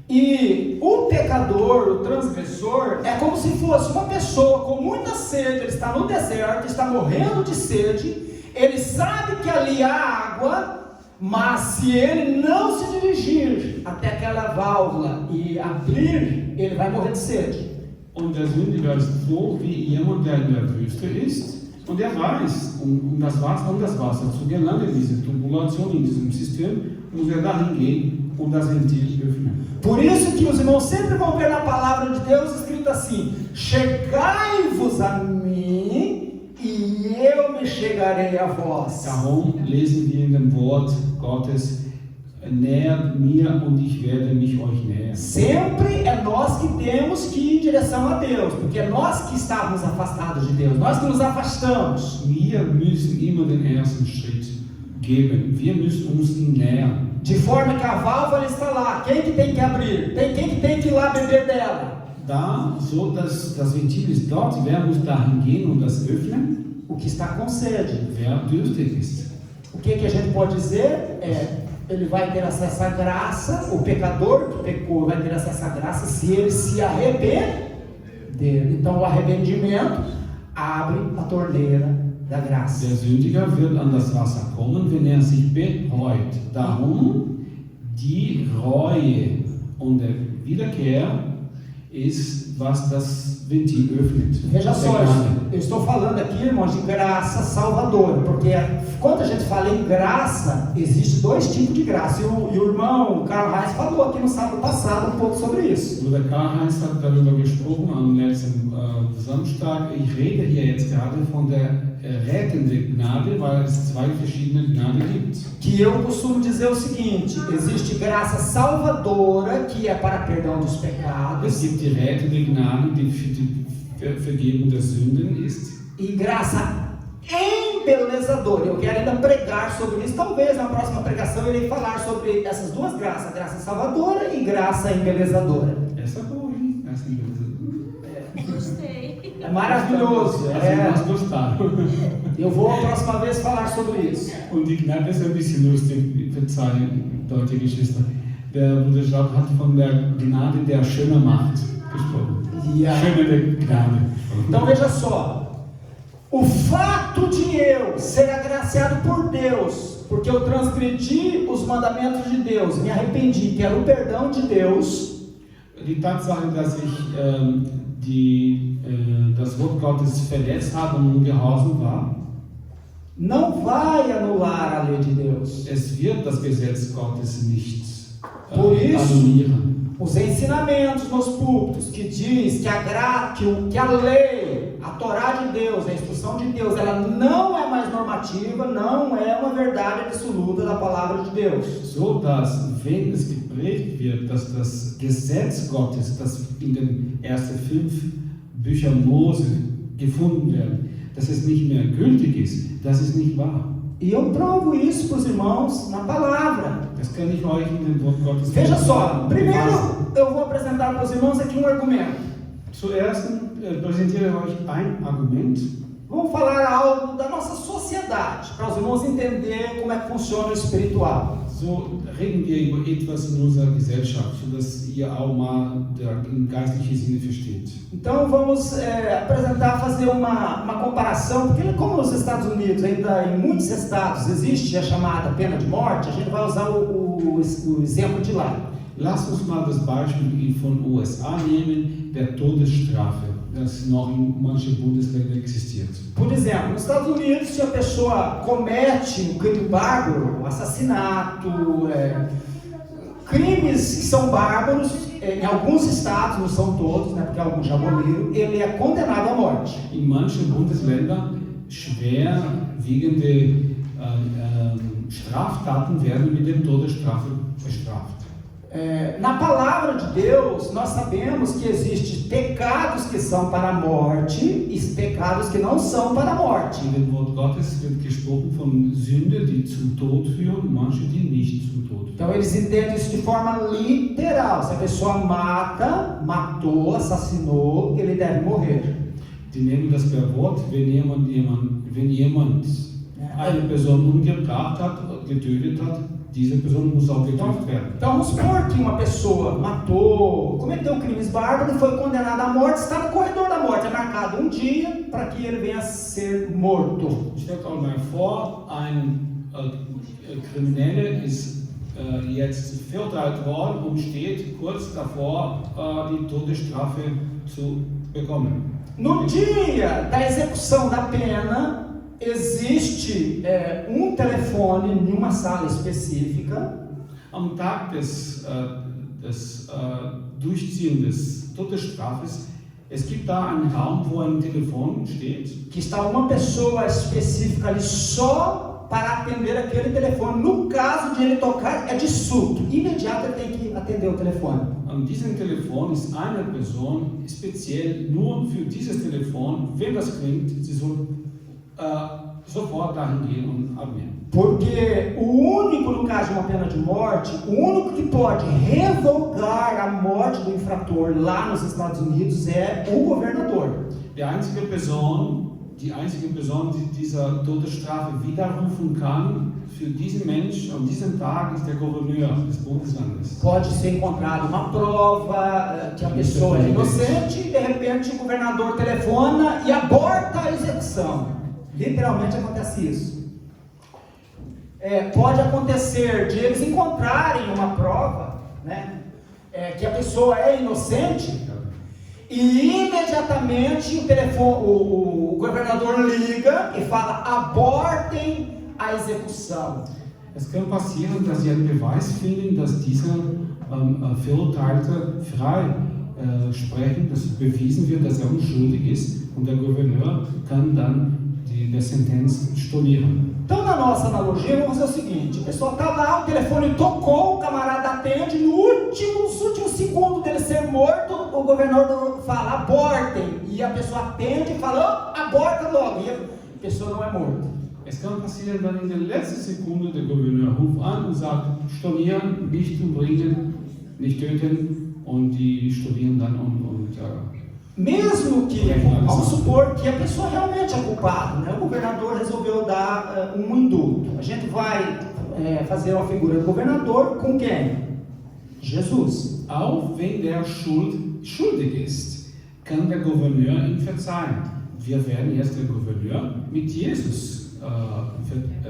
E o pecador, o transgressor, é como se fosse uma pessoa com muita sede. Ele está no deserto, está morrendo de sede, ele sabe que ali há água, mas se ele não se dirigir até aquela válvula e abrir, ele vai morrer de sede. Und der Sündiger ist so wie jemand, der in der Wüste ist und er weiß, um das Wasser zu gelangen, diese Tubulation in diesem System, muss er dahin gehen und das Ventil öffnen. Por isso que os irmãos sempre vão ver na palavra de Deus escrito assim: chegai-vos a mim e eu me chegarei a vós. Darum lesen wir in dem Wort Gottes: nähert mir und ich werde mich euch nähern. Sempre é nós que temos que ir em direção a Deus, porque é nós que estávamos afastados de Deus, nós que nos afastamos. Wir müssen immer den ersten Schritt geben. Wir müssen uns ihm nähern. De forma que a válvula está lá, quem que tem que abrir? Quem que tem que ir lá beber dela? Da, so dass das Ventil ist dort, wer muss dahin gehen und das öffnen? O que está com sede. Wer dürstig ist. O que a gente pode dizer ele vai ter acesso à graça, o pecador que pecou vai ter acesso à graça se ele se arrepender. Então o arrependimento abre a torneira da graça. Der Sündiger wird an das Wasser kommen, wenn er sich bereut. Darum die Reue und der Wiederkehr ist, was das Ventil öffnet. Veja só, eu estou falando aqui, irmãos, de graça salvadora, porque quando a gente fala em graça, existe dois tipos de graça, e o irmão Karl Heinz falou aqui no sábado passado um pouco sobre isso. Bruder Karl Heinz hat darüber gesprochen am letzten Samstag. Ich rede hier jetzt gerade von der rettende Gnade, weil es zwei verschiedene Gnade gibt. Que eu costumo dizer o seguinte: existe graça salvadora, que é para perdão dos pecados. Es gibt die rettende Gnade, die für die Vergebung der Sünden ist. E graça embelezadora. Eu quero ainda pregar sobre isso. Talvez na próxima pregação eu irei falar sobre essas duas graças: graça salvadora e graça embelezadora. Essa é boa, hein? Essa embelezadora. Gostei. É maravilhoso. Nós gostaram. Eu vou a próxima vez falar sobre isso. Und die Gnade ist ein bisschen lustig, verzeihen, deutsche Geschwister. Der Bruder Schraub hat von der Gnade der schöner Macht gesprochen. Schöne Gnade. Então veja só, o fato de eu ser agraciado por Deus, porque eu transgredi os mandamentos de Deus, me arrependi, quero o perdão de Deus. Die Tatsache, dass ich das Wort Gottes verletzt habe und ungehorsam war, não vai anular a lei de Deus. Es wird das Gesetz Gottes nicht Por isso, annullieren. Os ensinamentos nos púlpitos que diz que a lei, a Torá de Deus, a instrução de Deus, ela não é mais normativa, não é uma verdade absoluta da palavra de Deus. So dass, wenn es geprägt wird, dass das Gesetz Gottes, das in den ersten 5 Büchern Mose gefunden werden, dass es nicht mehr gültig ist, das ist nicht wahr. E eu provo isso para os irmãos na palavra. Das kann ich euch in dem Wort Gottes Veja só, primeiro eu vou apresentar para os irmãos aqui um argumento. Zuerst präsentiere ich euch ein Argument. Vamos falar algo da nossa sociedade, para os irmãos entenderem como é que funciona o espiritual. So reden wir über etwas in unserer Gesellschaft, sodass ihr auch mal im geistlichen Sinne versteht. Então vamos fazer uma comparação, porque como nos Estados Unidos, ainda em muitos estados, existe a chamada pena de morte, a gente vai usar o exemplo de lá. Lasst uns mal das Beispiel von USA nehmen, der Todesstrafe, das noch in manchen Bundesländern existiert. Por exemplo, nos Estados Unidos, se a pessoa comete um crime bárbaro, assassinato, crimes que são bárbaros, em alguns estados, não são todos, né, porque alguns já aboliram, ele é condenado à morte. In manchen Bundesländern schwerwiegende Straftaten werden mit der Todesstrafe bestraft. Na palavra de Deus, nós sabemos que existem pecados que são para a morte e pecados que não são para a morte. In dem Wort Gottes wird gesprochen von Sünde, die zum Tod führen, und manche, die nicht zum Tod führen. Então eles entendem isso de forma literal. Se a pessoa matou, assassinou, ele deve morrer. Die nehmen das per Wort, wenn jemand eine Person umgebracht hat, getötet hat, diese Person muss auch getötet werden. Então vamos supor que uma pessoa matou, cometeu crimes bárbaros e foi condenada à morte, está no corredor da morte, é marcado um dia para que ele venha a ser morto. Stellt euch mal vor, ein Krimineller ist jetzt verurteilt worden und steht kurz davor, die Todesstrafe zu bekommen. No dia da execução da pena, existe um telefone em uma sala específica. Am Tag des Durchziehen des Todesstrafes, es gibt da einen Raum, wo ein Telefon steht. Que está uma pessoa específica ali só para atender aquele telefone. No caso de ele tocar, é de surto. Imediato ele tem que atender o telefone. An diesem Telefon ist eine Person speziell nur für dieses Telefon, wenn das klingt, sie soll sofort dahin gehen und abnehmen. Porque o único, no caso de uma pena de morte, o único que pode revogar a morte do infrator lá nos Estados Unidos é o governador. Die einzige Person, die dieser Todesstrafe widerrufen kann, für diesen Mensch an diesem Tag ist der Gouverneur des Bundeslandes. Pode ser encontrada uma prova que a pessoa é inocente e de repente o governador telefona e aborta a execução. Literalmente acontece isso. Pode acontecer de eles encontrarem uma prova, né, que a pessoa é inocente e imediatamente o governador liga e fala: abortem a execução. Es kann passieren, dass sie einen Beweis finden, dass dieser Verurteilte frei sprechen, dass bewiesen wird, dass unschuldig ist, und der Gouverneur kann dann die Sentenz stornieren. Então, na nossa analogia, vamos fazer o seguinte: a pessoa está lá, o telefone tocou, o camarada atende, nos últimos segundos dele ser morto, o governador fala: abortem, e a pessoa atende e fala: oh, aborta logo, e a pessoa não é morta. Es kann passieren, dann in der letzten Sekunde der Gouverneur ruft an und sagt: stornieren, nicht umbringen, nicht töten, und die stornieren dann und mesmo que, vamos supor que a pessoa realmente é culpada, né? O governador resolveu dar um indulto. A gente vai fazer uma figura do governador com quem? Jesus. Auch wenn der schuldig ist, kann der Gouverneur ihn verzeihen. Wir werden jetzt den Gouverneur mit Jesus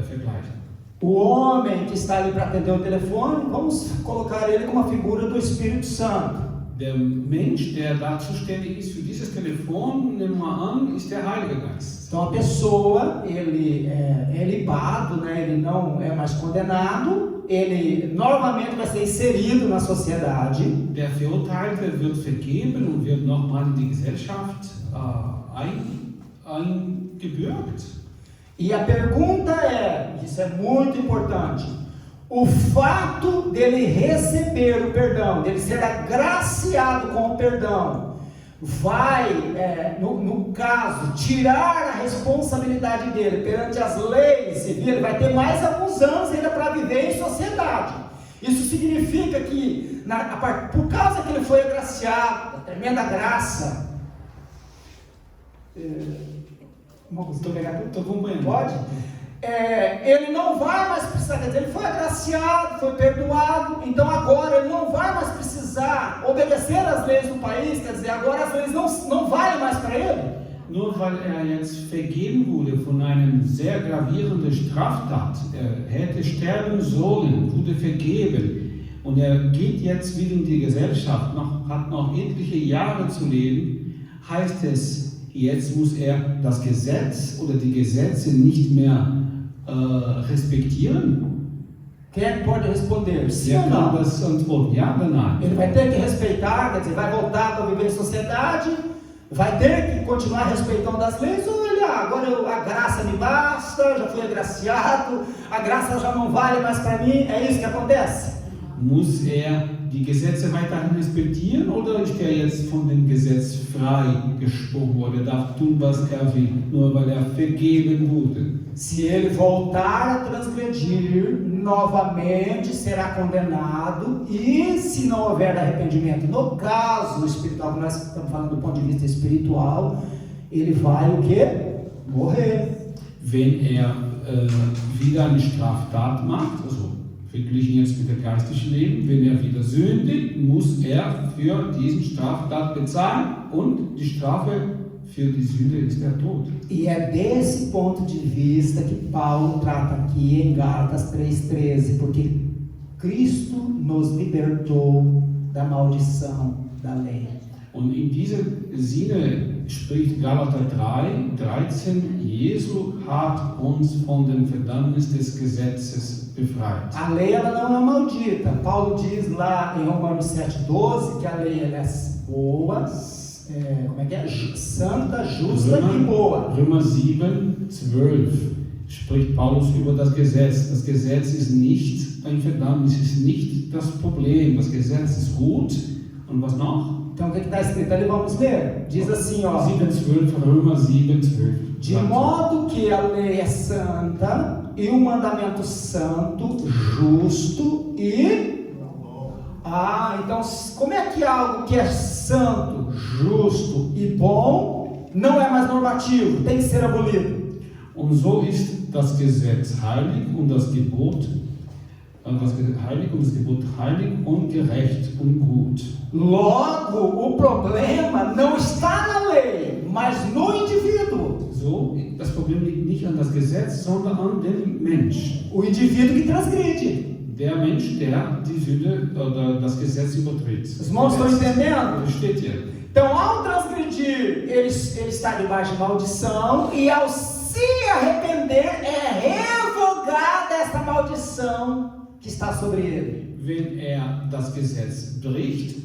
vergleichen. O homem que está ali para atender o telefone, vamos colocar ele como a figura do Espírito Santo. Der Mensch, der da zuständig ist für dieses Telefon, nehmen wir an, ist der Heilige Geist. Então a pessoa, ele é libado, né? Ele não é mais condenado, ele novamente vai ser inserido na sociedade. Der Verurteilte wird vergeben und wird nochmal in die Gesellschaft eingebürgt. E a pergunta é, isso é muito importante, o fato dele receber o perdão, dele ser agraciado com o perdão, vai, no caso, tirar a responsabilidade dele perante as leis civis, ele vai ter mais alguns anos ainda para viver em sociedade. Isso significa que, por causa que ele foi agraciado, a tremenda graça, Estou acompanhando. pode? Ele não vai mais precisar, quer dizer, ele foi agraciado, foi perdoado, então agora ele não vai mais precisar obedecer às leis do país, quer dizer, agora as leis não valem mais para ele. Nur weil jetzt vergeben wurde von einer sehr gravierenden Straftat, hätte sterben sollen, wurde vergeben und geht jetzt wieder in die Gesellschaft, hat noch etliche Jahre zu leben, heißt es, jetzt muss das Gesetz oder die Gesetze nicht mehr respektieren? Quem pode responder? Sim Wer ou kann não? das antworten? Ja oder nein? Ele vai ter que respeitar, quer dizer, vai voltar para viver em sociedade, vai ter que continuar respeitando as leis, ou ele, agora a graça me basta, já fui agraciado, a graça já não vale mais para mim, é isso que acontece? Muss die Gesetze weiterhin respektieren oder ist jetzt von dem Gesetz frei gesprochen worden? Darf tun, was will, nur weil vergeben wurde? Se ele voltar a transgredir, novamente será condenado, e se não houver arrependimento, no caso espiritual, que nós estamos falando do ponto de vista espiritual, ele vai o quê? Morrer. Wenn wieder eine Straftat macht, also verglichen jetzt mit dem geistigen Leben, wenn wieder sündigt, muss für diesen Straftat bezahlen und die Strafe für die Sünde ist der Tod. E é desse ponto de vista que Paulo trata aqui em Gálatas 3,13, porque Cristo nos libertou da maldição da lei. Und in diesem Sinne spricht Galater 3,13, Jesus hat uns von dem Verdammnis des Gesetzes befreit. A lei ela não é maldita. Paulo diz lá em Romanos 7,12 que a lei ela é boa, santa, justa e boa. Römer 7,12 spricht Paulus über das Gesetz. Das Gesetz ist nicht ein Verdammnis, ist nicht das Problem. Das Gesetz ist gut. Und was noch? Então o que está escrito ali? Vamos ler. Diz assim, ó. 7,12, Römer 7,12. De modo que a lei é santa e o mandamento santo, justo e... então como é que algo que é santo, justo e bom não é mais normativo, tem que ser abolido? Und so ist das Gesetz heilig und das Gebot heilig und gerecht und gut. Logo, o problema não está na lei, mas no indivíduo. So, das Problem liegt nicht an das Gesetz, sondern an dem Mensch. O indivíduo que transgride. Der Mensch, der die Sünde oder das Gesetz übertritt. Os irmãos estão entendendo? Steht hier. Então, ao transgredir, ele está debaixo de maldição, e ao se arrepender, é revogada essa maldição que está sobre ele. Wenn das Gesetz bricht,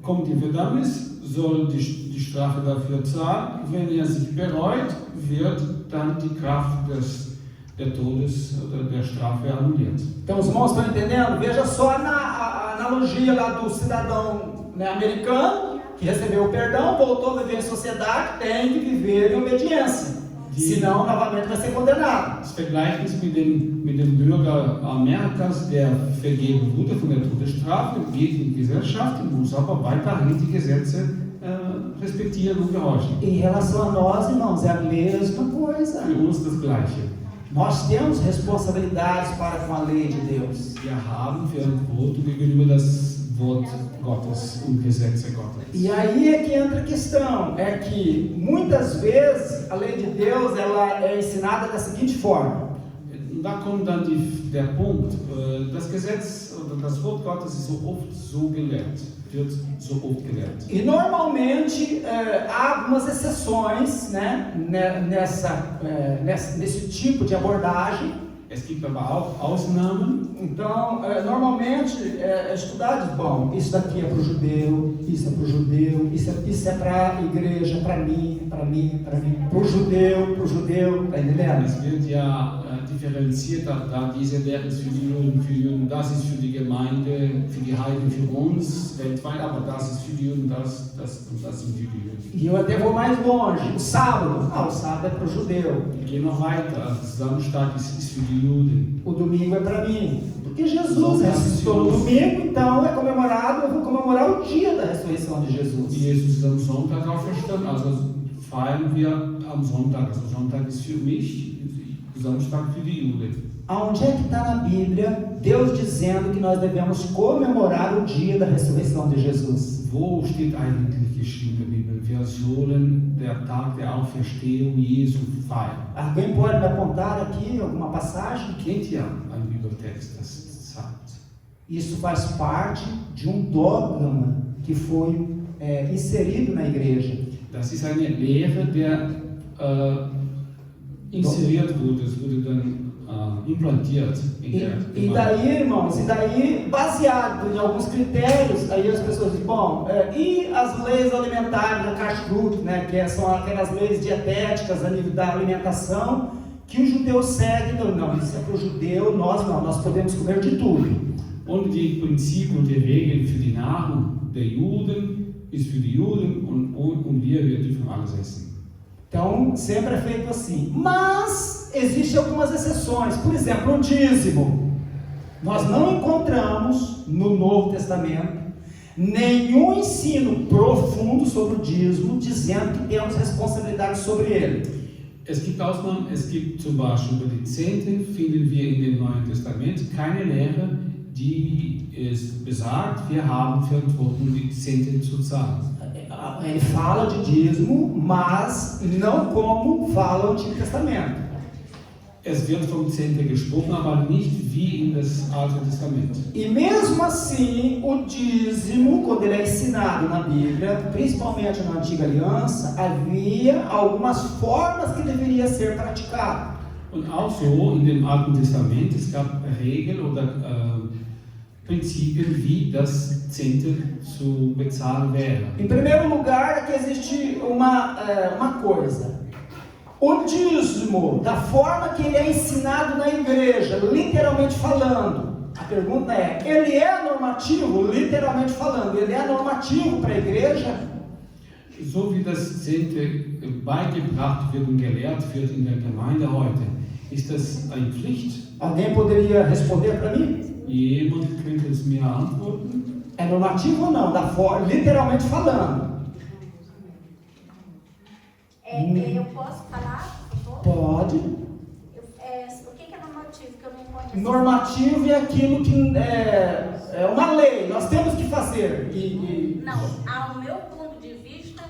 kommt die Verdammnis, soll die Strafe dafür zahlen. Wenn sich bereut, wird dann die Kraft der Todes oder der Strafe annulliert. Então, os irmãos estão entendendo? Veja só a analogia lá do cidadão americano que recebeu o perdão, voltou a viver em sociedade, tem que viver em obediência. Senão, novamente vai ser condenado. Das Vergleichnis mit dem Bürger Amerikas, der vergeben wurde von der Todesstrafe, geht in die Gesellschaft und muss aber weiterhin die Gesetze respektieren und gehorchen. Em relação a nós, irmãos, é a mesma coisa. Für uns das Gleiche. Nós temos responsabilidades para com a lei de Deus. Wir haben Verantwortung gegenüber das Wort Gottes und Gesetze Gottes. E aí é que entra a questão, é que muitas vezes a lei de Deus ela é ensinada da seguinte forma. Da kommt dann der Punkt, das Gesetz oder das Wort Gottes ist so oft so gelehrt, wird so oft gelehrt. E normalmente há algumas exceções, né, nesse tipo de abordagem, Es gibt aber auch Ausnahmen. Então, normalmente, estudar diz, bom, isso daqui é para o judeu, isso é para o judeu, isso é para a igreja, para mim, para o judeu, tá entendendo? Es wird ja differenziert, da diese Lehre ist für die Juden, das ist für die Gemeinde, für die Heiden, für uns weltweit, aber das ist für die Juden, das sind für die Juden. E eu até vou mais longe, o sábado é para o judeu. Ich gehe noch weiter, Samstag ist für die Juden. O domingo é para mim, porque Jesus ressuscitou no domingo, então é comemorado, eu vou comemorar o dia da ressurreição de Jesus. Jesus ist am Sonntag auferstanden, also feiern wir am Sonntag. Also Sonntag ist für mich, Samstag für die Juden. Aonde é que está na Bíblia Deus dizendo que nós devemos comemorar o dia da ressurreição de Jesus? Wo steht eigentlich geschrieben in der Bibel? Wir sollen der Tag der Auferstehung Jesu feiern. Alguém pode me apontar aqui alguma passagem? Kennt ihr einen Bibeltext, das sagt? Isso faz parte de um dogma que foi inserido na igreja. Das ist eine Lehre, der inseriert wurde, es wurde dann implantiert in der E daí, irmãos, baseado em alguns critérios, aí as pessoas dizem, bom, e as leis alimentares da Kashrut, né, que são aquelas leis dietéticas a nível da alimentação, que o judeu segue, então, não, isso é para o judeu, nós podemos comer de tudo. Und die Prinzipien und die Regeln für die Nahrung der Juden ist für die Juden und wir dürfen alles essen. Então, sempre é feito assim. Mas, existem algumas exceções. Por exemplo, o dízimo. Nós não encontramos no Novo Testamento nenhum ensino profundo sobre o dízimo, dizendo que temos responsabilidade sobre ele. Es gibt Ausnahmen, es gibt zum Beispiel über die Zehnte, finden wir in dem Neuen Testament keine Lehre, die es besagt, wir haben Verantwortung, die Zehnte zu zahlen. Ele fala de dízimo, mas não como fala o Antigo Testamento. Es wird vom Zehnte gesprochen, aber nicht wie in das Alte Testament. E mesmo assim, o dízimo, quando ele é ensinado na Bíblia, principalmente na Antiga Aliança, havia algumas formas que deveria ser praticado. Und auch so in dem Alten Testament, es gab Regeln oder Prinzipien, wie das Zehnte zu bezahlen wäre. Em primeiro lugar, aqui existe uma coisa. O dízimo, da forma que ele é ensinado na igreja, literalmente falando, a pergunta é, ele é normativo, literalmente falando, ele é normativo para a igreja? So wie das Zehnte beigebracht wird und gelehrt wird in der Gemeinde heute, ist das eine Pflicht? Alguém poderia responder para mim? Jemand könnte es mir antworten? É normativo ou não? Literalmente falando. Eu posso falar, por favor? Pode. O que é normativo que eu não conheço? Normativo é aquilo que é uma lei, nós temos que fazer. Não, ao meu ponto de vista,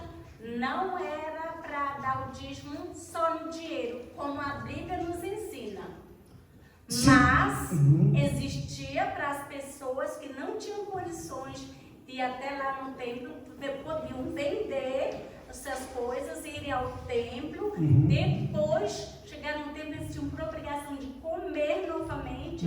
não era para dar o dízimo só no dinheiro, como a Bíblia nos ensina. Mas existia para as pessoas que não tinham condições de ir até lá no templo, podiam vender as suas coisas, irem ao templo, depois chegar no templo, eles tinham por obrigação de comer novamente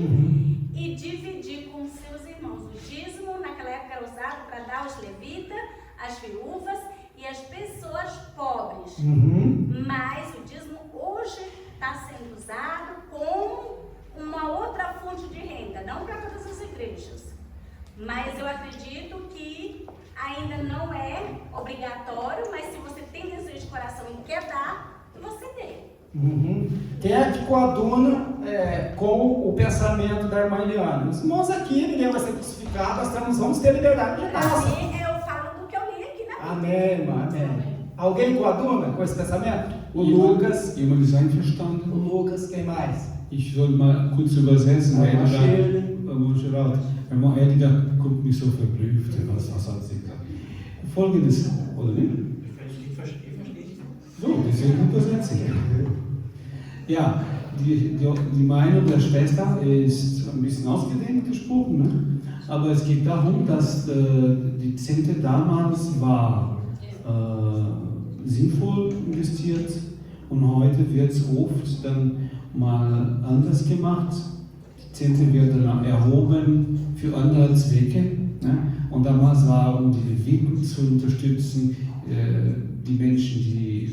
e dividir com seus irmãos. O dízimo naquela época era usado para dar aos levitas, às viúvas e às pessoas pobres. Mas o dízimo hoje está sendo usado como uma outra fonte de renda, não para todas as igrejas. Mas eu acredito que ainda não é obrigatório, mas se você tem desejo de coração e quer dar, você dê. Quem é que coaduna com o pensamento da irmã Eliane? Os irmãos aqui, ninguém vai ser crucificado, vamos ter liberdade de nossa. Eu falo do que eu li aqui na Bíblia. Amém, irmã, amém. Alguém coaduna com esse pensamento? O Jemand Lucas, ist einverstanden? quem mais? Ich soll mal kurz übersetzen, weil Gerald. Herr Edgar guckt mich so verblüfft, was hat sie gesagt? Folgendes, oder nicht? Ich verstehe. So, deswegen übersetze ich. Ja, die Meinung der Schwester ist ein bisschen ausgedehnt gesprochen, ne? Aber es geht darum, dass die Zehnte damals war sinnvoll investiert und heute wird es oft dann mal anders gemacht. Die Zehnte werden erhoben für andere Zwecke. Ne? Und damals war, um die Leviten zu unterstützen, die Menschen, die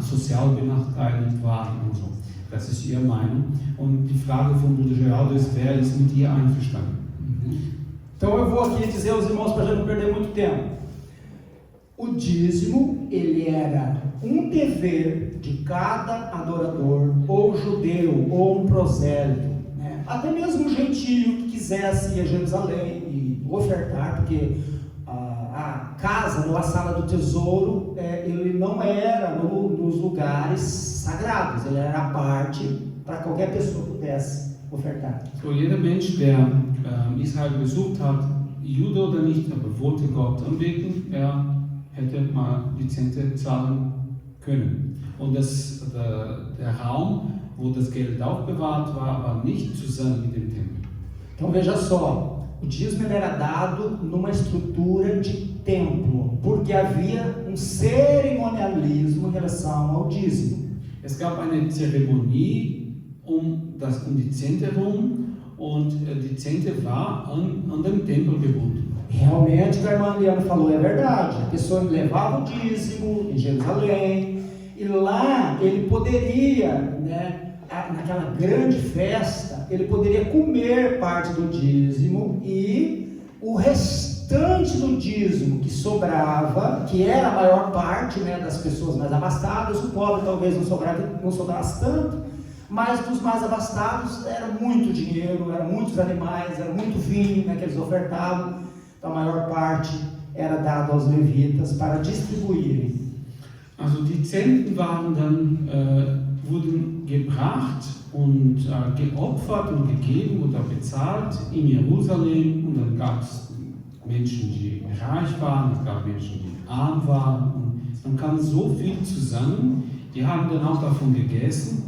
sozial benachteiligt waren und so. Das ist ihre Meinung. Und die Frage von Bruder Geraldo ist, wer ist mit ihr einverstanden? Então eu vou aqui dizer aos irmãos para a gente não perder muito tempo. O dízimo, ele era um dever de cada adorador, ou judeu, ou um prosélito, né? Até mesmo um gentio que quisesse ir a Jerusalém e ofertar, porque a casa, ou a sala do tesouro, ele não era nos lugares sagrados, ele era a parte para qualquer pessoa pudesse ofertar. So, jeder Mensch, der Israel besucht hat, Jude oder nicht, aber wollte Gott anbeten, er hätte mal die Zehnte zahlen können. Und der Raum, wo das Geld aufbewahrt war, war nicht zusammen mit dem Tempel. Então veja só, o dízimo era dado numa estrutura de templo, porque havia um cerimonialismo em relação ao dízimo. Es gab eine Zeremonie um die Zehnte herum und die Zehnte war an den Tempel gebunden. Realmente o que a irmã Liana falou é verdade. A pessoa levava o dízimo em Jerusalém e lá ele poderia, né, naquela grande festa, ele poderia comer parte do dízimo e o restante do dízimo que sobrava, que era a maior parte, né, das pessoas mais abastadas, o pobre talvez não sobrasse tanto, mas dos mais abastados era muito dinheiro, eram muitos animais, era muito vinho, né, que eles ofertavam. Então a maior parte era dado aos levitas para distribuírem. Also die Zehnten wurden gebracht und geopfert und gegeben oder bezahlt in Jerusalem, und dann gab es Menschen, die reich waren, es gab Menschen, die arm waren, und dann kam so viel zusammen. Die haben dann auch davon gegessen,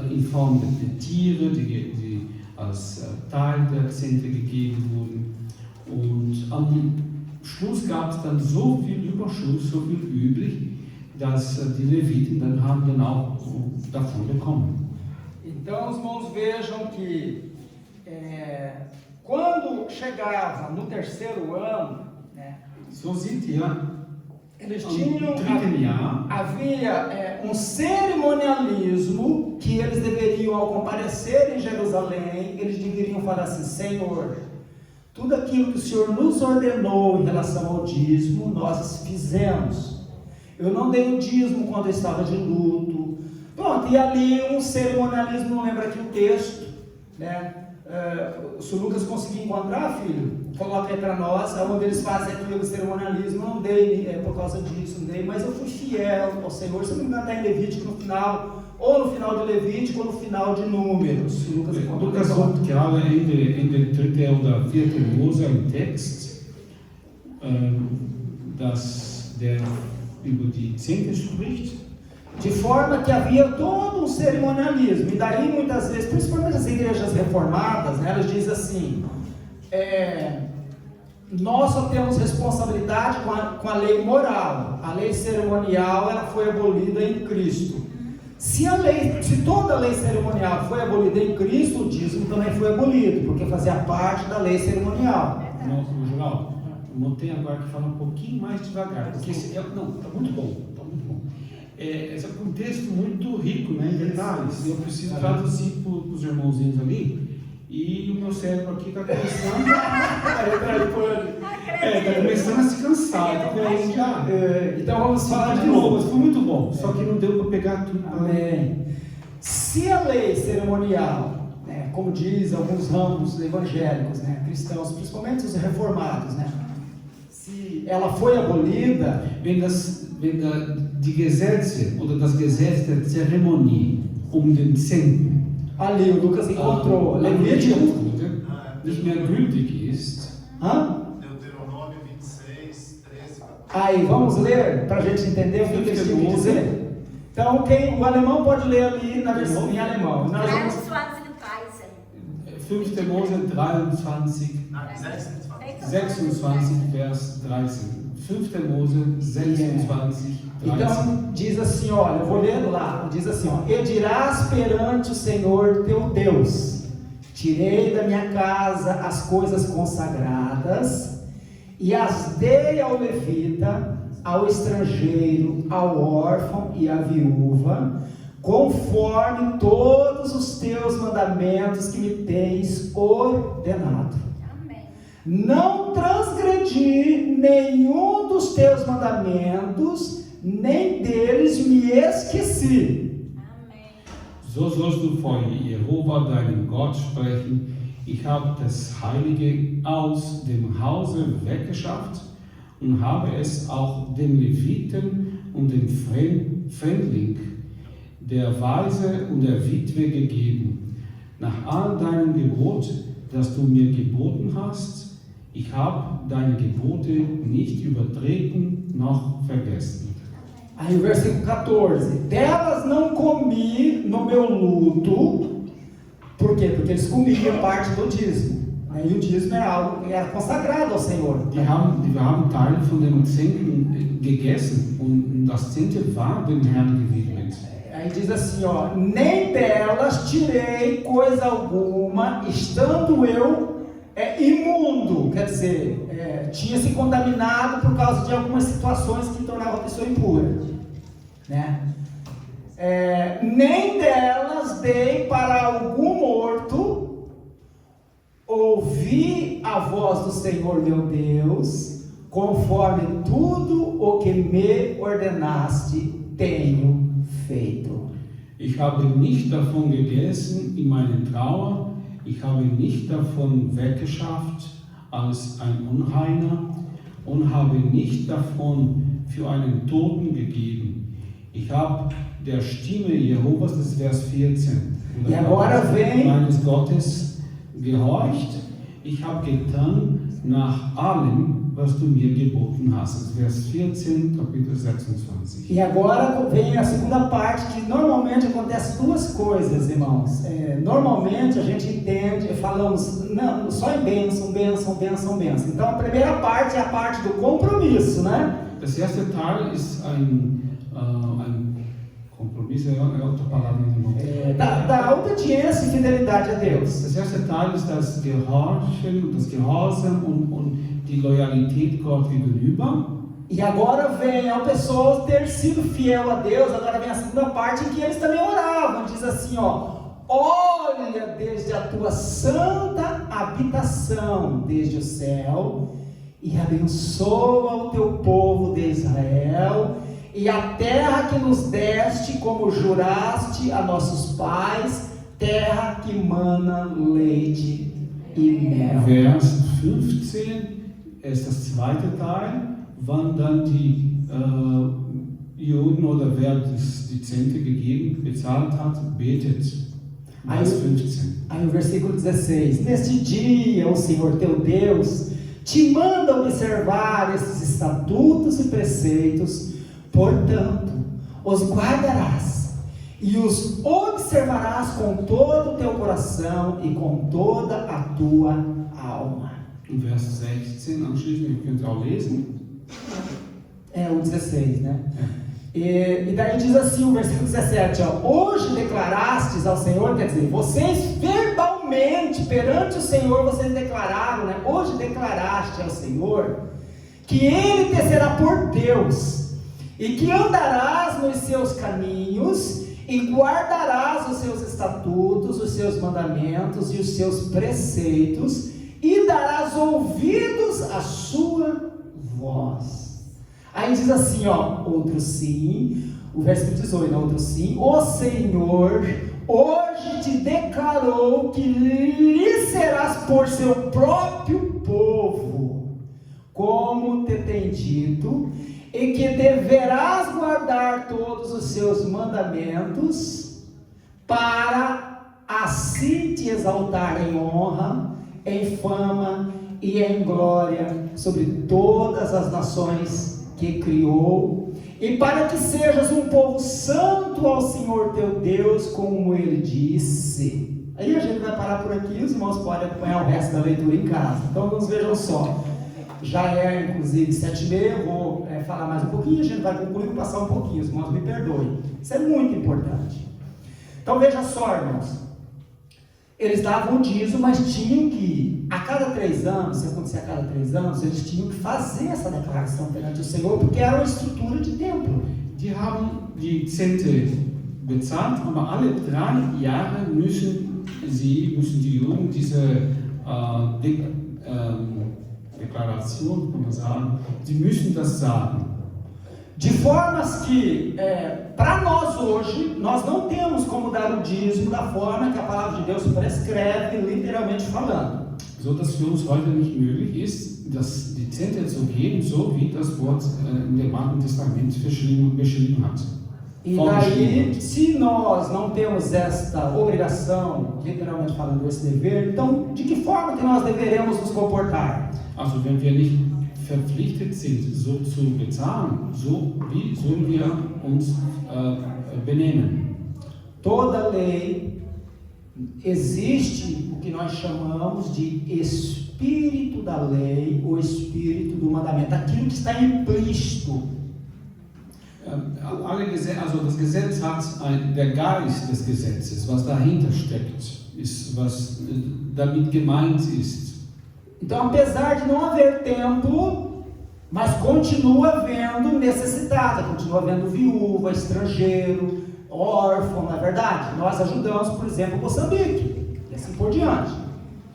in Form der Tiere, die als Teil der Zehnte gegeben wurden. Und am Schluss gab es dann so viel Überschuss, so viel übrig, dass die Leviten dann haben dann auch davon bekommen. Então os irmãos vejam que quando chegava no terceiro ano, né, so sind wir eles tinham, havia um cerimonialismo que eles deveriam, ao comparecer em Jerusalém, eles deveriam falar assim: Senhor, tudo aquilo que o Senhor nos ordenou em relação ao dízimo, nós fizemos. Eu não dei o dízimo quando eu estava de luto. Pronto, e ali um cerimonialismo, não lembro aqui o texto, né? Se o Lucas conseguir encontrar, filho, coloca aí para nós, onde eles fazem aquilo, cerimonialismo. Eu não dei por causa disso, não dei, mas eu fui fiel ao Senhor. Se não me engano, está em Levítico no final, ou no final de Levítico, ou no final de Números. Lukas sucht gerade in der 3. oder 4. Mose einen Text, der über die Zehnte spricht. De forma que havia todo um cerimonialismo, e daí muitas vezes, principalmente as igrejas reformadas, né, elas dizem assim: nós só temos responsabilidade com a lei moral, a lei cerimonial ela foi abolida em Cristo. Se toda a lei cerimonial foi abolida em Cristo, o dízimo também foi abolido, porque fazia parte da lei cerimonial. João, não tem agora que falar um pouquinho mais devagar, porque está muito bom, está muito bom. Esse é um texto muito rico, né, em detalhes. Eu preciso traduzir para os irmãozinhos ali, e o meu cérebro aqui está começando a se cansar. Então vamos falar de novo. Foi muito bom, só que não deu para pegar tudo. Amém. Se a lei cerimonial, né, como diz alguns ramos evangélicos, né, cristãos, principalmente os reformados, né, se ela foi abolida, die Gesetze oder das Gesetz der Zeremonie den Zehnten ali o Lucas encontrou Levítico nicht mehr gültig ist. Deuteronômio 26, 13. Aí, vamos ler para a gente entender o que eles tinham que dizer. Então, o alemão pode ler ali na versão em alemão. 5. Mose 23, 26, Vers 13. 5. Mose 26, 30. Então diz assim, olha, eu vou lendo lá, diz assim, ó, e dirás perante o Senhor teu Deus, tirei da minha casa as coisas consagradas e as dei ao levita, ao estrangeiro, ao órfão e à viúva, conforme todos os teus mandamentos que me tens ordenado. Amém. Não transgredi nenhum dos teus mandamentos, nem deles me esqueci. Amém. So sollst du vor Jehova deinem Gott sprechen, ich habe das Heilige aus dem Hause weggeschafft und habe es auch dem Leviten und dem Fremdling, der Waise und der Witwe gegeben, nach all deinem Gebot, das du mir geboten hast. Ich habe deine Gebote nicht übertreten noch vergessen. Aí o versículo 14, delas não comi no meu luto. Por quê? Porque eles comiam parte do dízimo. E o dízimo era algo que era consagrado ao Senhor. Die haben Teil von dem Zehnten gegessen und das Zehnte war dem Herrn gewidmet. Aí diz assim, ó, nem delas tirei coisa alguma, estando eu imundo, quer dizer, tinha se contaminado por causa de algumas situações que tornavam a pessoa impura, né? Nem delas dei para algum morto, ouvi a voz do Senhor meu Deus, conforme tudo o que me ordenaste tenho feito. Ich habe nicht davon gegessen in meiner Trauer, ich habe nicht davon weggeschafft als ein Unreiner und habe nicht davon für einen Toten gegeben. Ich habe der Stimme Jehovas, das ist Vers 14, E agora vem meines Gottes gehorcht. Ich habe getan nach allem, was du mir geboten hast. Das ist Vers 14, Kapitel 26. E agora vem a segunda parte, que normalmente acontece duas coisas, irmãos. Normalmente a gente entende, falamos não, só em bênção, bênção, bênção, bênção. Então a primeira parte é a parte do compromisso, né? Das erste Teil ist ein Kompromiss, outra palavra não. Da obediência e fidelidade a Deus. Das erste Teil ist das Gehorchen, das Gehorsam und die Loyalität Gott gegenüber. E agora vem a pessoa ter sido fiel a Deus. Agora vem a segunda parte em que eles também oravam. Diz assim, ó: olha desde a tua santa habitação, desde o céu, e abençoa o teu povo de Israel, e a terra que nos deste, como juraste a nossos pais, terra que mana leite e mel. Vers 15 ist das zweite Teil, wann dann die Juden oder wer die Zehnte gegeben, bezahlt hat, betet. Vers 15. Aí o versículo 16: neste dia o Senhor teu Deus te manda observar esses estatutos e preceitos, portanto os guardarás e os observarás com todo o teu coração e com toda a tua alma. Vers 16 anschließend, ihr könnt auch lesen. O 16, né? E daí diz assim o versículo 17, ó: hoje declarastes ao Senhor, quer dizer, vocês verbalmente perante o Senhor, vocês declararam, né? Hoje declaraste ao Senhor que Ele te será por Deus, e que andarás nos seus caminhos, e guardarás os seus estatutos, os seus mandamentos e os seus preceitos, e darás ouvidos à sua voz. Aí diz assim, ó, outro sim, o versículo 18, outro sim: o Senhor hoje te declarou que lhe serás por seu próprio povo, como te tem dito, e que deverás guardar todos os seus mandamentos, para assim te exaltar em honra, em fama e em glória sobre todas as nações que criou, e para que sejas um povo santo ao Senhor teu Deus, como Ele disse. Aí a gente vai parar por aqui, os irmãos podem acompanhar o resto da leitura em casa. Então vamos, vejam só. já é inclusive 7h30, eu vou falar mais um pouquinho, a gente vai concluir, vou passar um pouquinho, os irmãos me perdoem. Isso é muito importante. Então veja só, irmãos, eles davam o dízimo, mas tinham que, a cada 3 anos, se acontecer a cada 3 anos, eles tinham que fazer essa declaração perante o Senhor, porque era uma estrutura de templo. Die haben die Zehnte bezahlt, aber alle 3 Jahre müssen die Juden diese Deklaration, kann man sagen, sie müssen das sagen. De formas que, para nós hoje, nós não temos como dar o dízimo da forma que a palavra de Deus prescreve, literalmente falando. So dass für uns heute nicht möglich ist, die Zehnte zu geben, so wie das Wort in dem Alten Testament beschrieben hat. E daí, se nós não temos esta obrigação, literalmente falando, esse dever, então de que forma que nós deveremos nos comportar? Also wenn wir nicht verpflichtet sind, so zu bezahlen, so wie sollen wir uns benehmen? Toda lei existe o que nós chamamos de espírito da lei, ou espírito do mandamento, aquilo que está implícito. Also das Gesetz hat der Geist des Gesetzes, was dahinter steckt, ist, was damit gemeint ist. Então, apesar de não haver templo, mas continua havendo necessitada, continua havendo viúva, estrangeiro, órfão, não é verdade? Nós ajudamos, por exemplo, Moçambique, e assim por diante.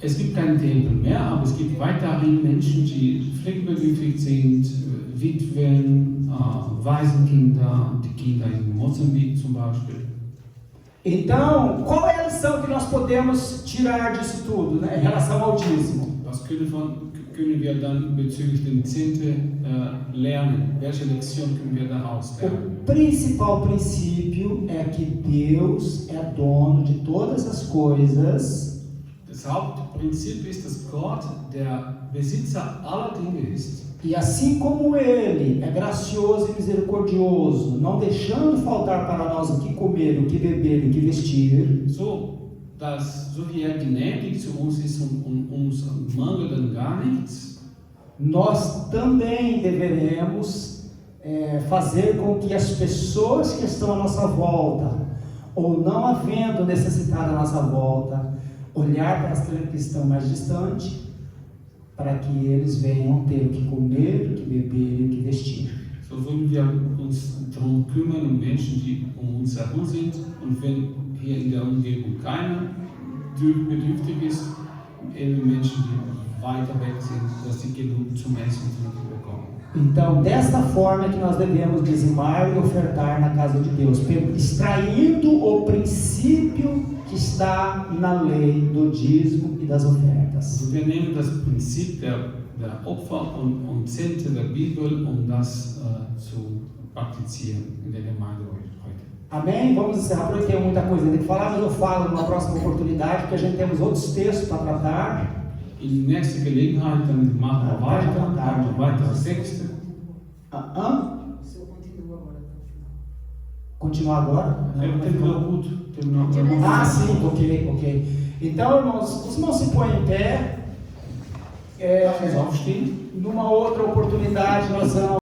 Es gibt keinen Tempel mehr, aber es gibt weiterhin Menschen, die pflegebedürftig sind, Witwen, Waisenkinder, die Kinder in Mosambik zum Beispiel. Então, qual é a lição que nós podemos tirar disso tudo, né, em relação ao dízimo? Was können wir dann bezüglich den Zehnte lernen? Welche Lektion können wir daraus lernen? O principal princípio é que Deus é dono de todas as coisas. Das Hauptprinzip ist, dass Gott der Besitzer aller Dinge ist. E assim como Ele é gracioso e misericordioso, não deixando faltar para nós o que comer, o que beber, o que vestir, So wie gnädig zu uns ist und uns mangelt an gar nichts, nós também deveremos fazer com que as pessoas que estão à nossa volta, ou não havendo necessidade à nossa volta, olhar para aqueles que estão mais distantes, para que eles venham ter o que comer, o que beber e o que vestir. so sollen wir uns darum kümmern, Menschen, die uns herum sind, und wenn hier in der Umgebung keiner bedürftig ist, eben Menschen, die weiter weg sind, dass sie genug zum Essen und Trinken bekommen. Então, desta forma que nós devemos dizimar e ofertar na casa de Deus, extraindo o princípio que está na lei do dízimo e das ofertas. Also wir nehmen das Prinzip der Opfer und Zehnte der Bibel, um das zu praktizieren in der Gemeinde heute. Amém? Vamos encerrar, porque tem muita coisa ainda que falar, mas eu falo numa próxima oportunidade, porque a gente temos outros textos para tratar. In nächster Gelegenheit dann machen wir weiter, haben wir weitere Texte. Continuar agora? Terminou. Ah, sim, ok. Então, irmãos, os irmãos se põem em pé. Numa outra oportunidade nós vamos